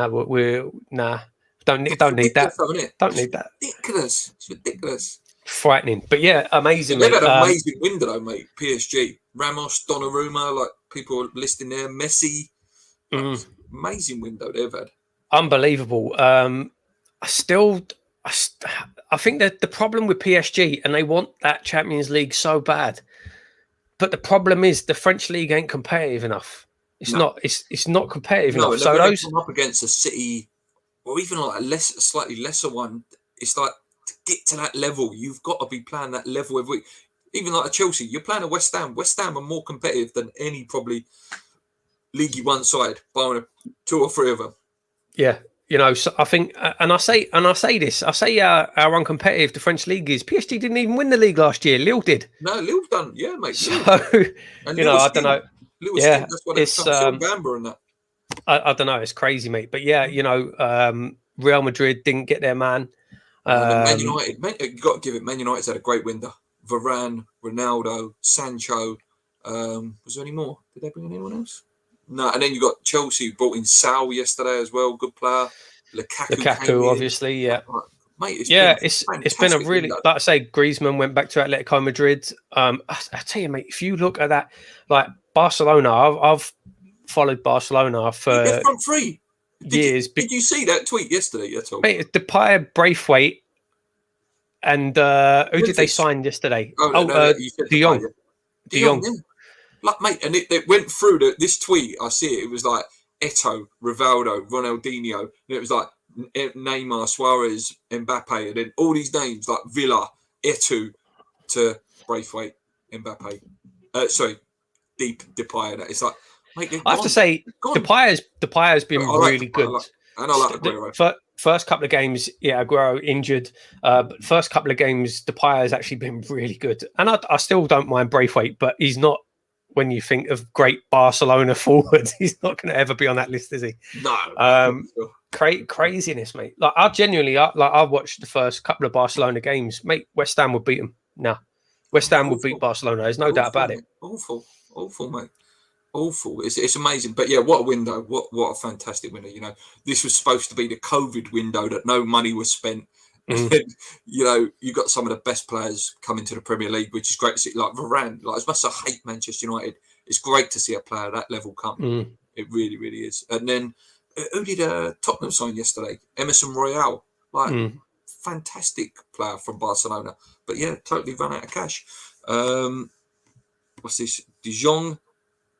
we're nah. Don't need that. Isn't it? Don't need that. Ridiculous. It's ridiculous. Frightening. But yeah, amazing, They've mate. had an amazing window, though, mate. PSG, Ramos, Donnarumma, like people are listing there. Messi, amazing window they've had. Unbelievable. I think that the problem with PSG, and they want that Champions League so bad, but the problem is the French league ain't competitive enough. It's not. It's not competitive enough. And So when those they come up against a City, or even like a slightly lesser one, it's like to get to that level, you've got to be playing that level every week. Even like a Chelsea, you're playing a West Ham. West Ham are more competitive than any probably League One side, barring 2 or 3 of them. Yeah, so I think, and I say this, how uncompetitive the French league is. PSG didn't even win the league last year. Lille did. No, Lille's done, yeah, mate. So, and I don't know. Yeah, that's what it's Bamba and that. I don't know. It's crazy, mate. But yeah, Real Madrid didn't get their man. Man United, you got to give it. Man United's had a great window. Varane, Ronaldo, Sancho. Was there any more? Did they bring in anyone else? No, and then you got Chelsea brought in Sal yesterday as well, good player. Lukaku obviously, yeah. Mate, it's been a really, like I say, Griezmann went back to Atletico Madrid. I tell you, mate, if you look at that, like Barcelona, I've followed Barcelona for front three years. Did you see that tweet yesterday at all? Mate, Depay, Braithwaite, and who did they sign yesterday? De Jong. De Jong. Yeah. Like, mate, and it went through this tweet. I see it. It was like Eto'o, Rivaldo, Ronaldinho, and it was like Neymar, Suarez, Mbappe, and then all these names like Villa, Eto'o, to Braithwaite, Mbappe. Depay. It's like, mate, I have to say, Depay has been really good. I like Aguero. First couple of games, yeah, Aguero injured. But first couple of games, Depay has actually been really good. And I still don't mind Braithwaite, but he's not, when you think of great Barcelona forwards, he's not going to ever be on that list, is he? No. Craziness, mate. Like, I watched the first couple of Barcelona games. Mate, West Ham would beat them. No. West Ham would beat Barcelona. There's no doubt about it. Awful, mate. Awful. It's amazing. But yeah, what a window. What a fantastic window. This was supposed to be the COVID window that no money was spent. You got some of the best players coming to the Premier League, which is great to see. Like Varane, like as much as I hate Manchester United, it's great to see a player at that level come. It really, really is. And then who did Tottenham sign yesterday? Emerson Royale, like fantastic player from Barcelona. But yeah, totally run out of cash. What's this? De Jong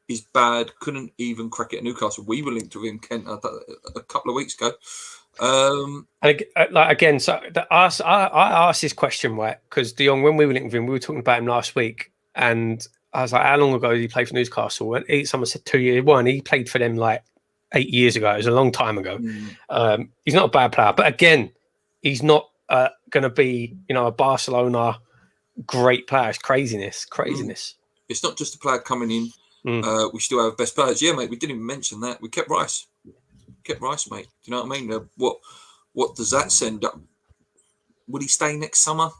is bad. Couldn't even crack it at Newcastle. We were linked with him, Kent, a couple of weeks ago. Again, so I asked this question, right? Because De Jong, when we were linked with him, we were talking about him last week, and I was like, "How long ago did he play for Newcastle?" And someone said 2 years. Well, and he played for them like 8 years ago. It was a long time ago. He's not a bad player, but again, he's not going to be, a Barcelona great player. It's craziness. It's not just a player coming in. We still have best players. Yeah, mate. We didn't even mention that. We kept Rice. Mate. Do you know what I mean? What does that send up? Would he stay next summer?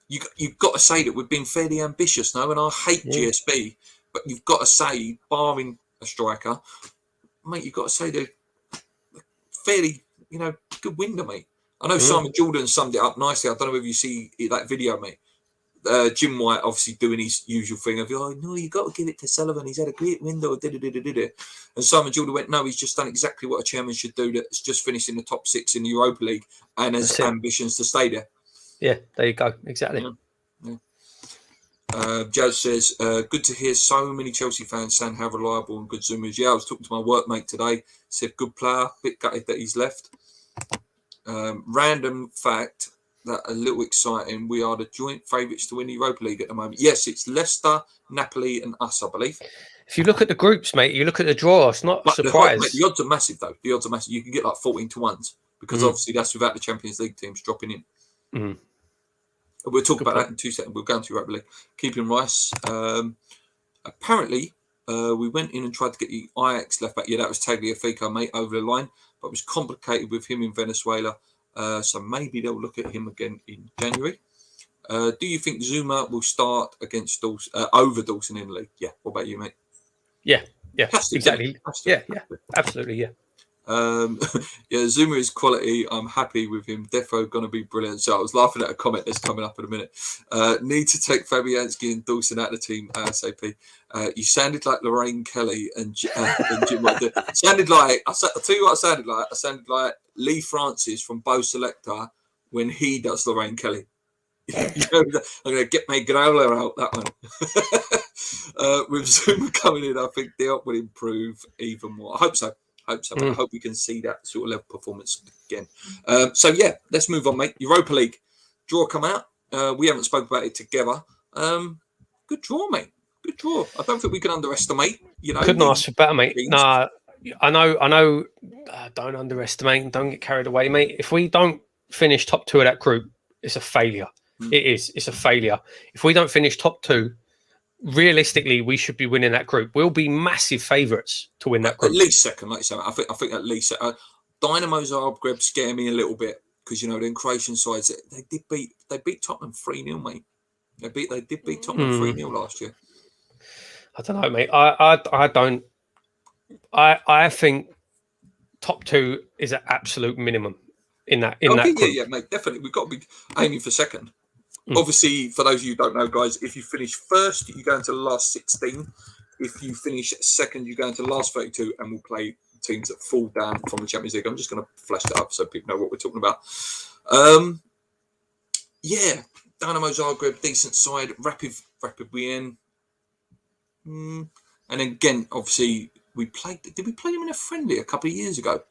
You've got to say that we've been fairly ambitious now, and I hate GSB, but you've got to say, barring a striker, mate, you've got to say they're fairly, good window, mate. I know Simon Jordan summed it up nicely. I don't know if you see that video, mate. Jim White obviously doing his usual thing of, no, you got to give it to Sullivan. He's had a great window. And Simon Jordan went, no, he's just done exactly what a chairman should do. That's just finished in the top 6 in the Europa League and has ambitions to stay there. Yeah, there you go. Exactly. Yeah. Jazz says, good to hear so many Chelsea fans saying how reliable and good Zuma is. Yeah, I was talking to my workmate today. Said good player. Bit gutted that he's left. Random fact. That a little exciting. We are the joint favourites to win the Europa League at the moment. Yes, it's Leicester, Napoli, and us, I believe. If you look at the groups, mate, you look at the draw. It's not a surprise. The odds are massive, though. The odds are massive. You can get like 14 to 1s because obviously that's without the Champions League teams dropping in. We'll talk about that in 2 seconds. We'll go into Europa League. Keeping Rice. Apparently, we went in and tried to get the Ajax left back. Yeah, that was Tagliafico, mate, over the line, but it was complicated with him in Venezuela. So maybe they'll look at him again in January. Do you think Zuma will start against over Dawson in the league? Yeah. What about you, mate? Yeah, Fantastic, exactly. yeah, Absolutely, yeah. Yeah, Zuma is quality. I'm happy with him. Defo gonna be brilliant. So I was laughing at a comment that's coming up in a minute. Need to take Fabianski and Dawson out of the team ASAP. You sounded like Lorraine Kelly and Jim. Sounded like I'll tell you what I sounded like. I sounded like Lee Francis from Bo Selector when he does Lorraine Kelly. I'm gonna get my growler out that one. With Zuma coming in, I think Diop will improve even more. I hope so. I hope we can see that sort of level performance again. So yeah, let's move on, mate. Europa League draw come out. We haven't spoken about it together. Good draw, mate. Good draw. I don't think we can underestimate. Couldn't ask for better, mate. Nah, I know. Don't underestimate and don't get carried away, mate. If we don't finish top 2 of that group, it's a failure. It is. It's a failure. If we don't finish top 2, realistically, we should be winning that group. We'll be massive favourites to win that group. At least second, like you say. I think at least Dynamo Zagreb scare me a little bit because the Croatian sides they beat Tottenham 3-0, mate. They did beat Tottenham 3-0 last year. I don't know, mate. I don't. I think top 2 is an absolute minimum in that group. Yeah, mate. Definitely, we've got to be aiming for second. Obviously, for those of you who don't know, guys, if you finish first, you go into the last 16. If you finish second, you go into the last 32, and we'll play teams that fall down from the Champions League. I'm just going to flash that up so people know what we're talking about. Yeah, Dynamo Zagreb, decent side. Rapid Wien. And again, obviously, did we play them in a friendly a couple of years ago?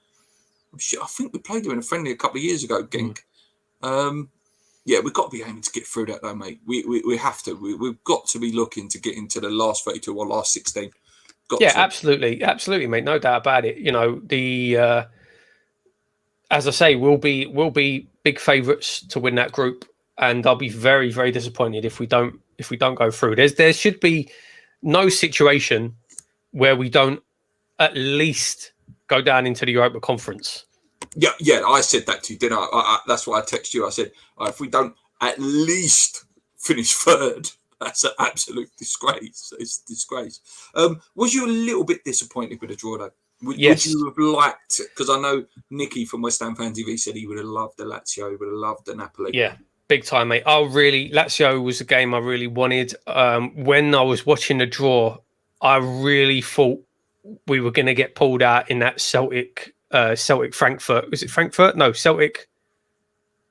I think we played them in a friendly a couple of years ago, Genk. Yeah, we've got to be aiming to get through that, though, mate. We have to. We've got to be looking to get into the last 32 or last 16. Absolutely, mate. No doubt about it. As I say, we'll be big favourites to win that group, and I'll be very, very disappointed if we don't go through. There should be no situation where we don't at least go down into the Europa Conference. Yeah, I said that to you, didn't I? That's why I texted you. I said, if we don't at least finish third, that's an absolute disgrace. It's a disgrace. Was you a little bit disappointed with the draw, though? Yes. Would you have liked, because I know Nicky from West Ham Fan TV said he would have loved the Lazio, he would have loved the Napoli. Yeah, big time, mate. Lazio was a game I really wanted. When I was watching the draw, I really thought we were going to get pulled out in that Celtic Frankfurt. Was it Frankfurt? No, Celtic.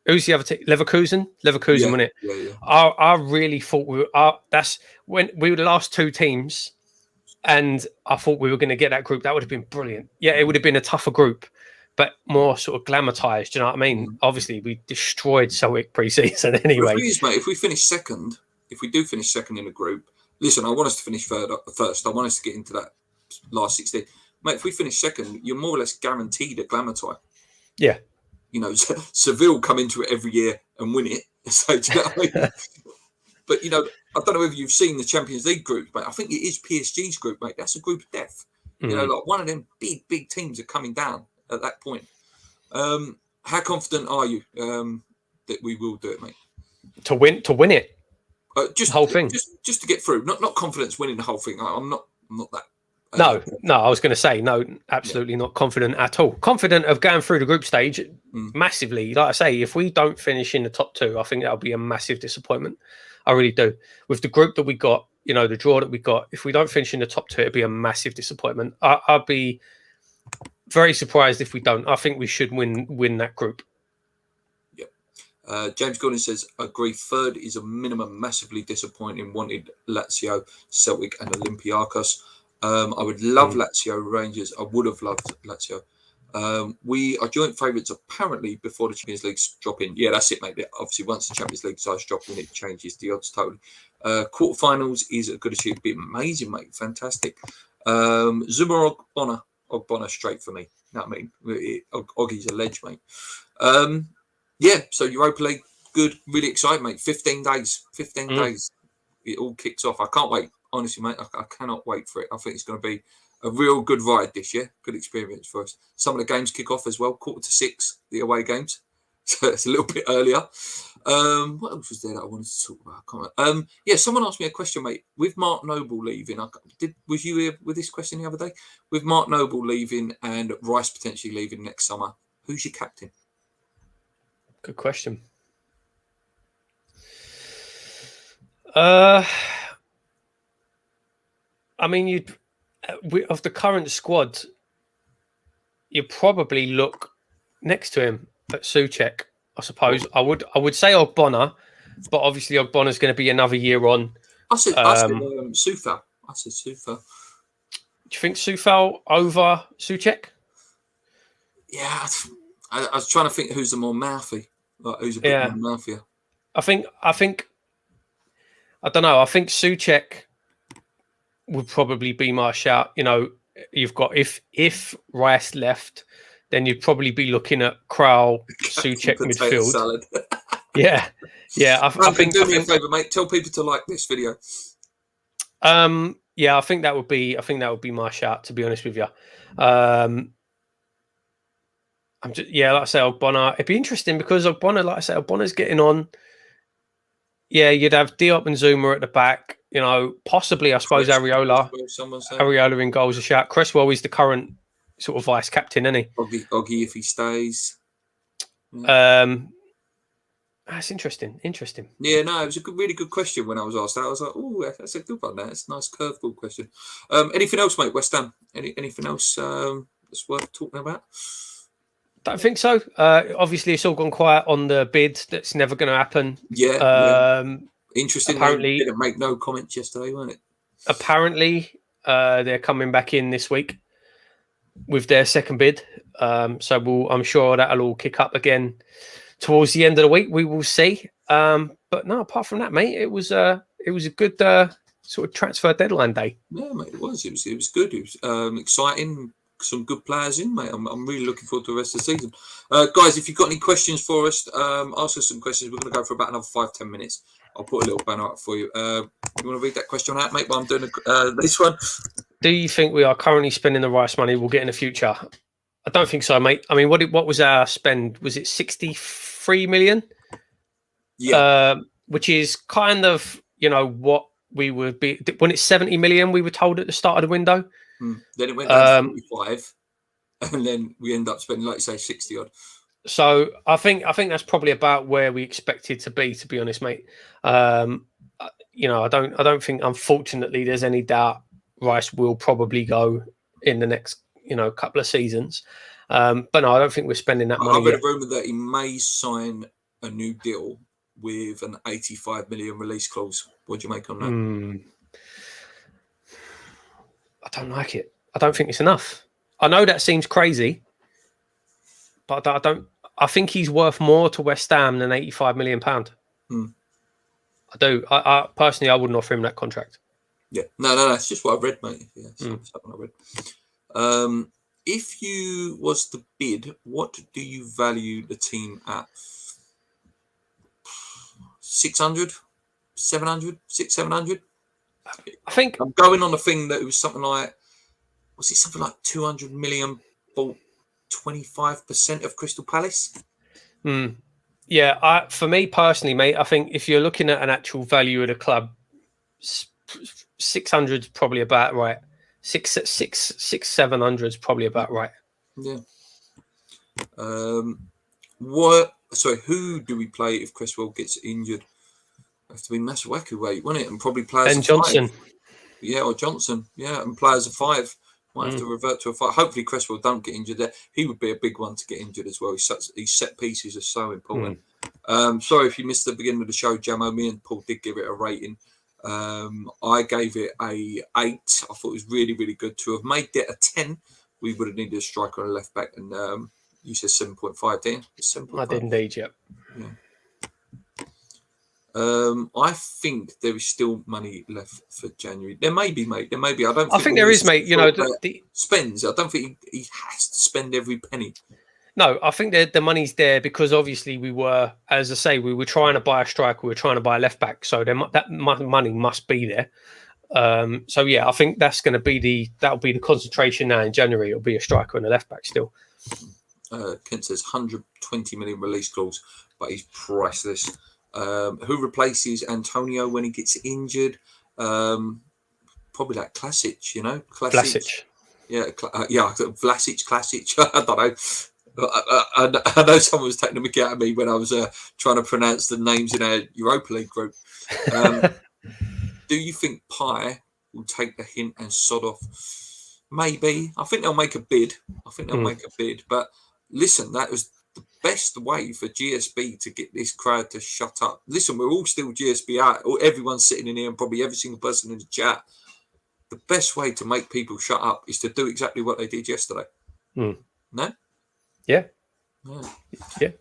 Who's the other team? Leverkusen, wasn't it? Yeah. I really thought that's when we were the last 2 teams, and I thought we were going to get that group. That would have been brilliant. Yeah, it would have been a tougher group, but more sort of glamorized. Do you know what I mean? Obviously, we destroyed Celtic pre-season anyway. Mate, if we finish second, if we do finish second in the group, listen, I want us to finish first. I want us to get into that last 16. Mate, if we finish second, you're more or less guaranteed a glamour tie. Yeah. Seville come into it every year and win it. So, do you know what I mean? But, I don't know whether you've seen the Champions League group, mate. I think it is PSG's group, mate. That's a group of death. Like one of them big teams are coming down at that point. How confident are you that we will do it, mate? To win it? Just the whole thing? Just to get through. Not confidence winning the whole thing. I'm not that. No, I was going to say, no, absolutely not confident at all. Confident of going through the group stage massively. Like I say, if we don't finish in the top 2, I think that'll be a massive disappointment. I really do. With the group that we got, the draw that we got, if we don't finish in the top 2, it'd be a massive disappointment. I'd be very surprised if we don't. I think we should win that group. Yeah. James Gordon says, agree, third is a minimum. Massively disappointing. Wanted Lazio, Celtic and Olympiacos. I would love Lazio, Rangers. I would have loved Lazio. We are joint favourites apparently before the Champions League drop in. Yeah, that's it, mate. Obviously, once the Champions League size drop in, it changes the odds totally. Quarterfinals is a good achievement. Be amazing, mate. Fantastic. Zuma Ogbonna straight for me. You know what I mean? Oggy's a ledge, mate. Yeah, so Europa League, good. Really excited, mate. 15 days. 15 days. It all kicks off. I can't wait. Honestly, mate, I cannot wait for it. I think it's going to be a real good ride this year. Good experience for us. Some of the games kick off as well. 5:45, the away games. So it's a little bit earlier. What else was there that I wanted to talk about? I can't remember. Yeah, someone asked me a question, mate. With Mark Noble leaving, was you here with this question the other day? With Mark Noble leaving and Rice potentially leaving next summer, who's your captain? Good question. I mean, of the current squad, you probably look next to him at Souček, I suppose. I would say Ogbonna, but obviously Ogbona's going to be another year on. I said Soufal. I said Soufal. Do you think Soufal over Souček? Yeah, I was trying to think who's the more mouthy, like who's a bit more mouthier. I think I don't know. I think Souček would probably be my shout. You know, you've got if Rice left, then you'd probably be looking at Král, Souček midfield. Salad. yeah. I think. Do me a favour, mate. Tell people to like this video. Yeah, I think that would be my shout. To be honest with you, like I say, Ogbonna. It'd be interesting because Ogbonna, like I say, Ogbona's getting on. Yeah, you'd have Diop and Zuma at the back. You know, possibly, I suppose, Areola in goals a shout. Cresswell is the current sort of vice captain, isn't he? Oggy if he stays. Yeah. That's interesting. Yeah, no, it was a really good question when I was asked that. I was like, oh, that's a good one. That's a nice curveball question. Anything else, mate? West Ham? Anything else that's worth talking about? Don't think so. Obviously, it's all gone quiet on the bid. That's never going to happen. Yeah. Interesting. Apparently, they didn't make no comments yesterday, weren't it? Apparently, they're coming back in this week with their second bid. So I'm sure that'll all kick up again towards the end of the week. We will see. But no, apart from that, mate, it was a good sort of transfer deadline day. Yeah, mate, it was. It was good. It was exciting. Some good players in, mate. I'm really looking forward to the rest of the season. Guys, if you've got any questions for us, ask us some questions. We're going to go for about another 5-10 minutes. I'll put a little banner up for you. You want to read that question out, mate, while I'm doing this one? Do you think we are currently spending the Rice money we'll get in the future? I don't think so, mate. I mean, what was our spend? Was it 63 million? Yeah. Which is kind of, you know, what we would be... When it's 70 million, we were told at the start of the window. Then it went down to 45, and then we end up spending, like you say, 60 odd. So I think that's probably about where we expected to be honest, mate. You know, I don't think, unfortunately, there's any doubt Rice will probably go in the next, you know, couple of seasons. But no, I don't think we're spending that money. I read a rumour that he may sign a new deal with an 85 million release clause. What do you make on that? I don't like it. I don't think it's enough. I know that seems crazy, but I think he's worth more to West Ham than £85 million. I do. I personally, I wouldn't offer him that contract. Yeah. No. It's just what I've read, mate. Yeah, something I read. If you was to bid, what do you value the team at? 600, 700, 700? I think I'm going on the thing that it was something like, was it something like 200 million bought 25% of Crystal Palace? Yeah, for me personally, mate, I think if you're looking at an actual value of the club, 600 is probably about right. 700 is probably about right. Yeah. Who do we play if Cresswell gets injured? Have to be Masuaku, won't it? And probably players. And Johnson. 5. Yeah, or Johnson. Yeah, and players of 5 might have to revert to a 5. Hopefully, Cresswell don't get injured there. He would be a big one to get injured as well. His set pieces are so important. Sorry if you missed the beginning of the show, Jamo. Me and Paul did give it a rating. I gave it a 8. I thought it was really, really good. To have made it a 10, we would have needed a striker and a left back. And you said 7.5, didn't you? I did indeed, yeah. I think there is still money left for January. There may be, mate. There may be. I think there is, mate. You know, spends. I don't think he has to spend every penny. No, I think the money's there because obviously we were, as I say, we were trying to buy a striker, we were trying to buy a left back, so that money must be there. So yeah, I think that'll be the concentration now in January. It'll be a striker and a left back still. Kent says 120 million release clause, but he's priceless. Who replaces Antonio when he gets injured? Probably like Klasic, you know? Vlasic. Yeah, Vlasic, Klasic. I don't know. I know someone was taking a mickey out of me when I was trying to pronounce the names in our Europa League group. Do you think Pi will take the hint and sod off? Maybe. I think they'll make a bid. But listen, that was the best way for GSB to get this crowd to shut up. Listen, we're all still GSB out. Everyone's sitting in here, and probably every single person in the chat. The best way to make people shut up is to do exactly what they did yesterday. No? Yeah. Right, yeah.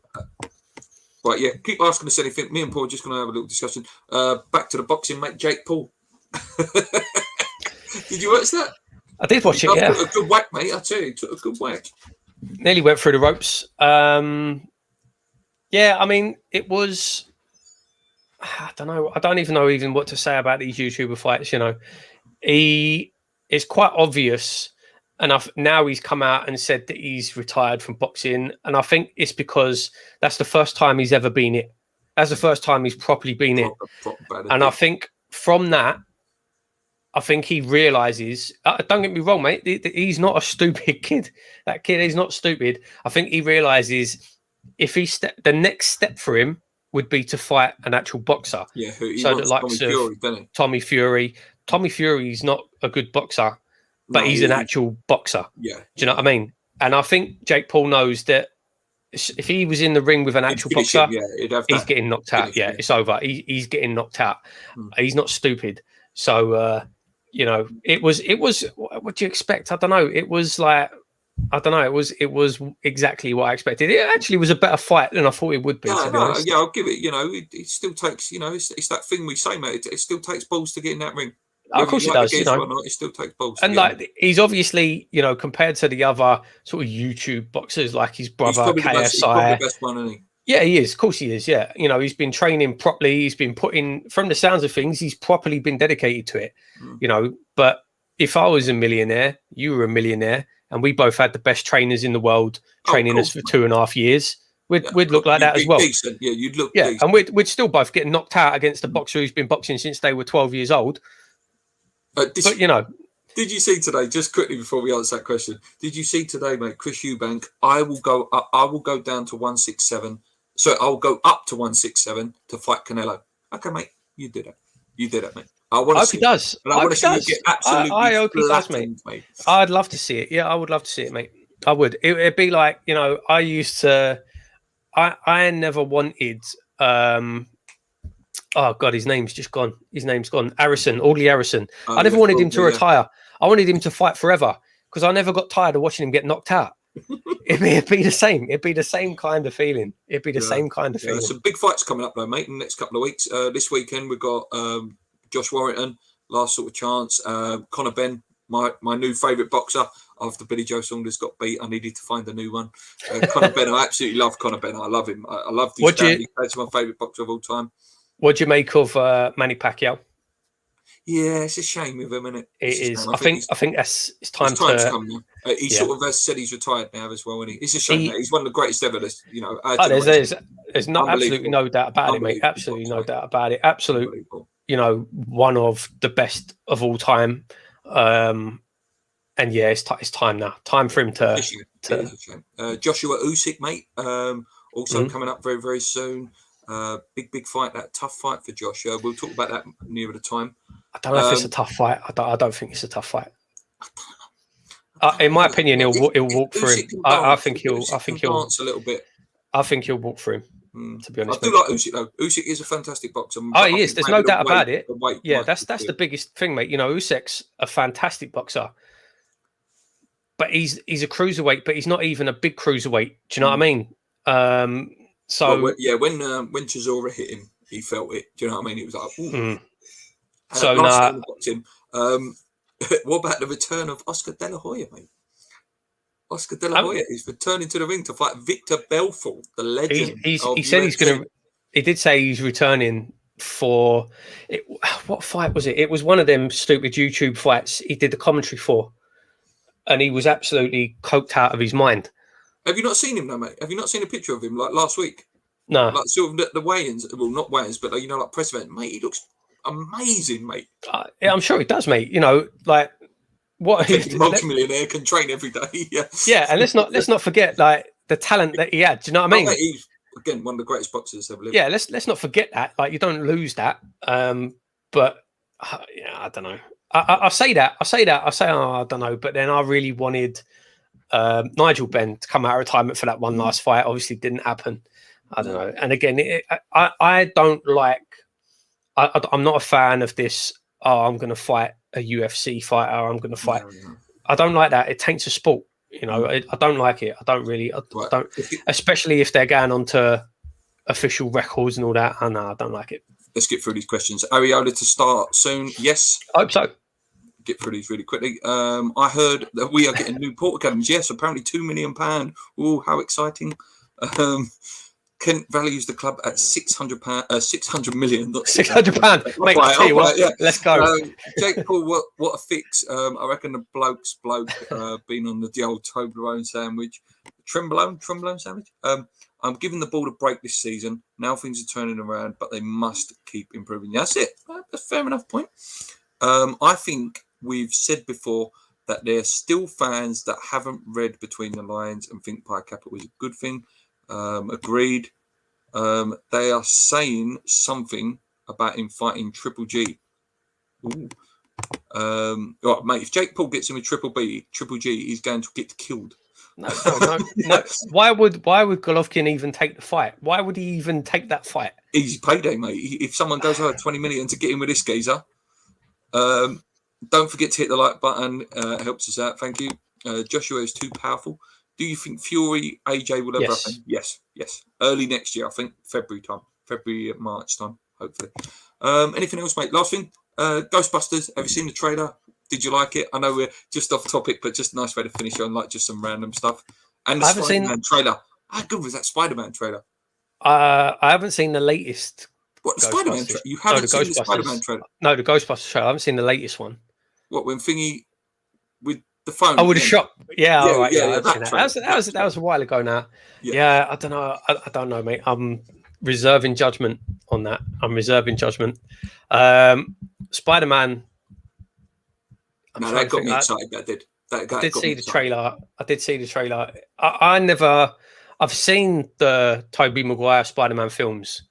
Keep asking us anything. Me and Paul are just going to have a little discussion. Back to the boxing, mate. Jake Paul. Did you watch that? I did watch it, yeah. Took a good whack, mate. I tell you, took a good whack. Nearly went through the ropes. Yeah, I mean, it was... I don't know. I don't even know what to say about these YouTuber fights, you know. It's quite obvious, and now he's come out and said that he's retired from boxing, and I think it's because that's the first time he's ever been it. That's the first time he's properly been it. And I think from that, I think he realizes, don't get me wrong, mate, he's not a stupid kid. That kid is not stupid. I think he realizes if the next step for him would be to fight an actual boxer. Yeah, so the likes of Fury, doesn't he? Tommy Fury. Tommy Fury's not a good boxer, but he's an actual boxer. Yeah. Do you know what I mean? And I think Jake Paul knows that if he was in the ring with an actual boxer, he's getting knocked out. Yeah, it's over. He's getting knocked out. He's not stupid. So, you know, it was, what do you expect? I don't know. It was like, I don't know. It was exactly what I expected. It actually was a better fight than I thought it would be. Yeah, I'll give it. You know, it still takes. You know, it's that thing we say, mate. It still takes balls to get in that ring. Of course it does. You know, it still takes balls. And like, he's obviously, you know, compared to the other sort of YouTube boxers, like his brother KSI. He's probably the best one, isn't he? Yeah, he is. Of course he is. Yeah, you know, he's been training properly. He's been putting, from the sounds of things, he's properly been dedicated to it. You know, but if I was a millionaire, you were a millionaire, and we both had the best trainers in the world training us for 2.5 years, we'd look like that as well. Decent. Yeah, you'd look decent. And we'd still both get knocked out against a boxer who's been boxing since they were 12 years old. But you know, did you see today? Just quickly before we answer that question, did you see today, mate? Chris Eubank, I will go down to 167. So I'll go up to 167 to fight Canelo. Okay, mate, you did it. You did it, mate. I want to see. He does. And I want to see you get absolutely. I hope he does, mate. I'd love to see it. Yeah, I would love to see it, mate. I would. It'd be like, you know, I used to. I never wanted. Oh God, his name's just gone. Addie Harrison. I never wanted him to retire. I wanted him to fight forever because I never got tired of watching him get knocked out. It'd be the same. It'd be the same kind of feeling. It'd be the same kind of feeling. Some big fights coming up though, mate. In the next couple of weeks. This weekend we've got Josh Warrington, last sort of chance. Conor Benn, my new favourite boxer. After Billy Joe Saunders got beat, I needed to find a new one. Conor Benn, I absolutely love Conor Benn. I love him. I love his stand. He's my favourite boxer of all time. What do you make of Manny Pacquiao? Yeah, it's a shame with him, isn't it? It is. I think it's time to come now. He sort of has said he's retired now as well, isn't he? It's a shame. He's one of the greatest ever. You know, there's absolutely no doubt about it, mate. Absolutely no doubt about it. Absolute, you know, one of the best of all time. And yeah, it's time now. Time for him to. Joshua Usyk, mate. Also coming up very, very soon. Big fight, that tough fight for Josh. We'll talk about that nearer the time. I don't know if it's a tough fight. I don't think it's a tough fight. In my opinion, he'll walk through him. I think he'll dance a little bit. I think he'll walk through him. To be honest, I do like Usyk though. Usyk is a fantastic boxer. Oh, he is. There's no doubt about it. Yeah, that's the biggest thing, mate. You know, Usyk's a fantastic boxer, but he's a cruiserweight, but he's not even a big cruiserweight. Do you know what I mean? So when Chisora hit him, he felt it. Do you know what I mean? It was like, ooh. So what about the return of Oscar De La Hoya, mate? Oscar De La Hoya is returning to the ring to fight Victor Belfort, the legend. He said he's going to. He did say he's returning for it. What fight was it? It was one of them stupid YouTube fights he did the commentary for, and he was absolutely coked out of his mind. Have you not seen him, though, mate? Have you not seen a picture of him like last week? No, Like sort of the weigh-ins, well, not weigh-ins, but like, like press event, mate. He looks amazing, mate. yeah, I'm sure he does, mate. Like what? Multi-millionaire can train every day. Yeah, yeah, and let's not forget like the talent that he had. Do you know what I mean? Mate, he's again one of the greatest boxers ever lived. Yeah, let's not forget that. Like you don't lose that. But yeah, I don't know. I say that. I say, oh, I don't know. But then I really wanted Nigel Benn to come out of retirement for that one last fight. Obviously, didn't happen. I don't know. And again, I don't like. I'm not a fan of this. Oh, I'm going to fight a UFC fighter. I'm going to fight. No. I don't like that. It taints a sport. You know, I don't like it. I don't really. I don't, especially if they're going on to official records and all that. I know I don't like it. Let's get through these questions. Areola to start soon. Yes. I hope so. Get through these really quickly. I heard that we are getting new port academies. Yes, apparently £2 million. Oh, how exciting! Kent values the club at £600 million. £600, mate. I'll tell you what, yeah. Let's go. Jake Paul, what a fix! I reckon the bloke been on the old Toblerone sandwich, Trembolone sandwich. I'm giving the ball a break this season. Now things are turning around, but they must keep improving. That's it. That's a fair enough point. I think we've said before that there's still fans that haven't read between the lines and think Pi Kappa was a good thing. Agreed. They are saying something about him fighting Triple G. Ooh. Right, mate, if Jake Paul gets him with Triple G, he's going to get killed. No. Why would Golovkin even take the fight? Why would he even take that fight? Easy payday, mate. If someone goes over 20 million to get in with this geezer, don't forget to hit the like button. It helps us out. Thank you. Joshua is too powerful. Do you think Fury AJ will ever happen? Yes. Early next year, I think February, March time, hopefully. Anything else, mate? Last thing, Ghostbusters. Have you seen the trailer? Did you like it? I know we're just off topic, but just a nice way to finish on, like just some random stuff. And the Spider-Man trailer. How good was that Spider-Man trailer? I haven't seen the latest. What, the Spider-Man trailer? You haven't seen the Spider-Man trailer? No, the Ghostbusters trailer. I haven't seen the latest one. What, when Thingy with the phone? Oh, with the shop. Yeah, all right. Yeah, that was a while ago now. Yeah, I don't know. I don't know, mate. I'm reserving judgment on that. Spider-Man. No, that got me excited. That did. I did see the trailer. I've seen the Tobey Maguire Spider-Man films,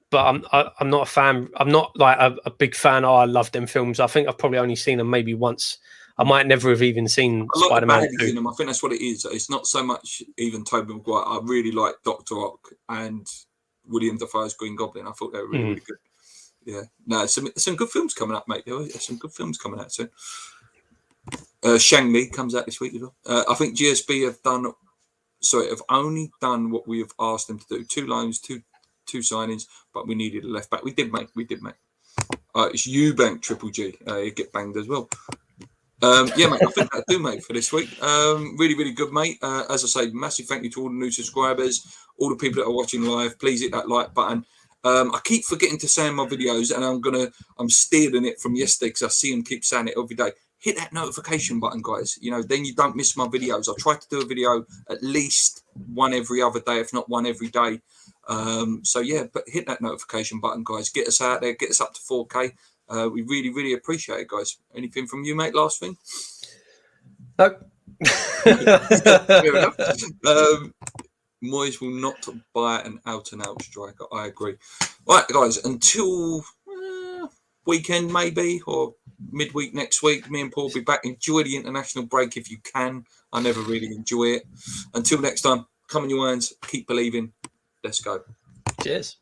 but I'm not a fan. I'm not like a big fan. Oh, I love them films. I think I've probably only seen them maybe once. I might never have even seen Spider-Man 2. In them. I think that's what it is. It's not so much even Tobey Maguire. I really like Dr. Ock and William Dafoe's Green Goblin. I thought they were really, really good. Yeah. No, some good films coming up, mate. There's some good films coming out soon. Shang-Li comes out this week as well. I think GSB have only done what we have asked them to do. 2 loans, two signings, but we needed a left back. We did, mate. It's Eubank Triple G. You get banged as well. Yeah, mate, I think that'll do, mate, for this week. Really, really good, mate. As I say, massive thank you to all the new subscribers, all the people that are watching live. Please hit that like button. I keep forgetting to say in my videos, and I'm stealing it from yesterday because I see them keep saying it every day. Hit that notification button, guys. You know, then you don't miss my videos. I try to do a video at least one every other day, if not one every day. So yeah, but hit that notification button, guys. Get us out there. Get us up to 4K. We really, really appreciate it, guys. Anything from you, mate? Last thing? No. Fair enough. Moyes will not buy an out-and-out striker. I agree. Right, guys, until weekend maybe, or midweek next week, me and Paul will be back. Enjoy the international break if you can. I never really enjoy it. Until next time, come on your hands, keep believing. Let's go. Cheers.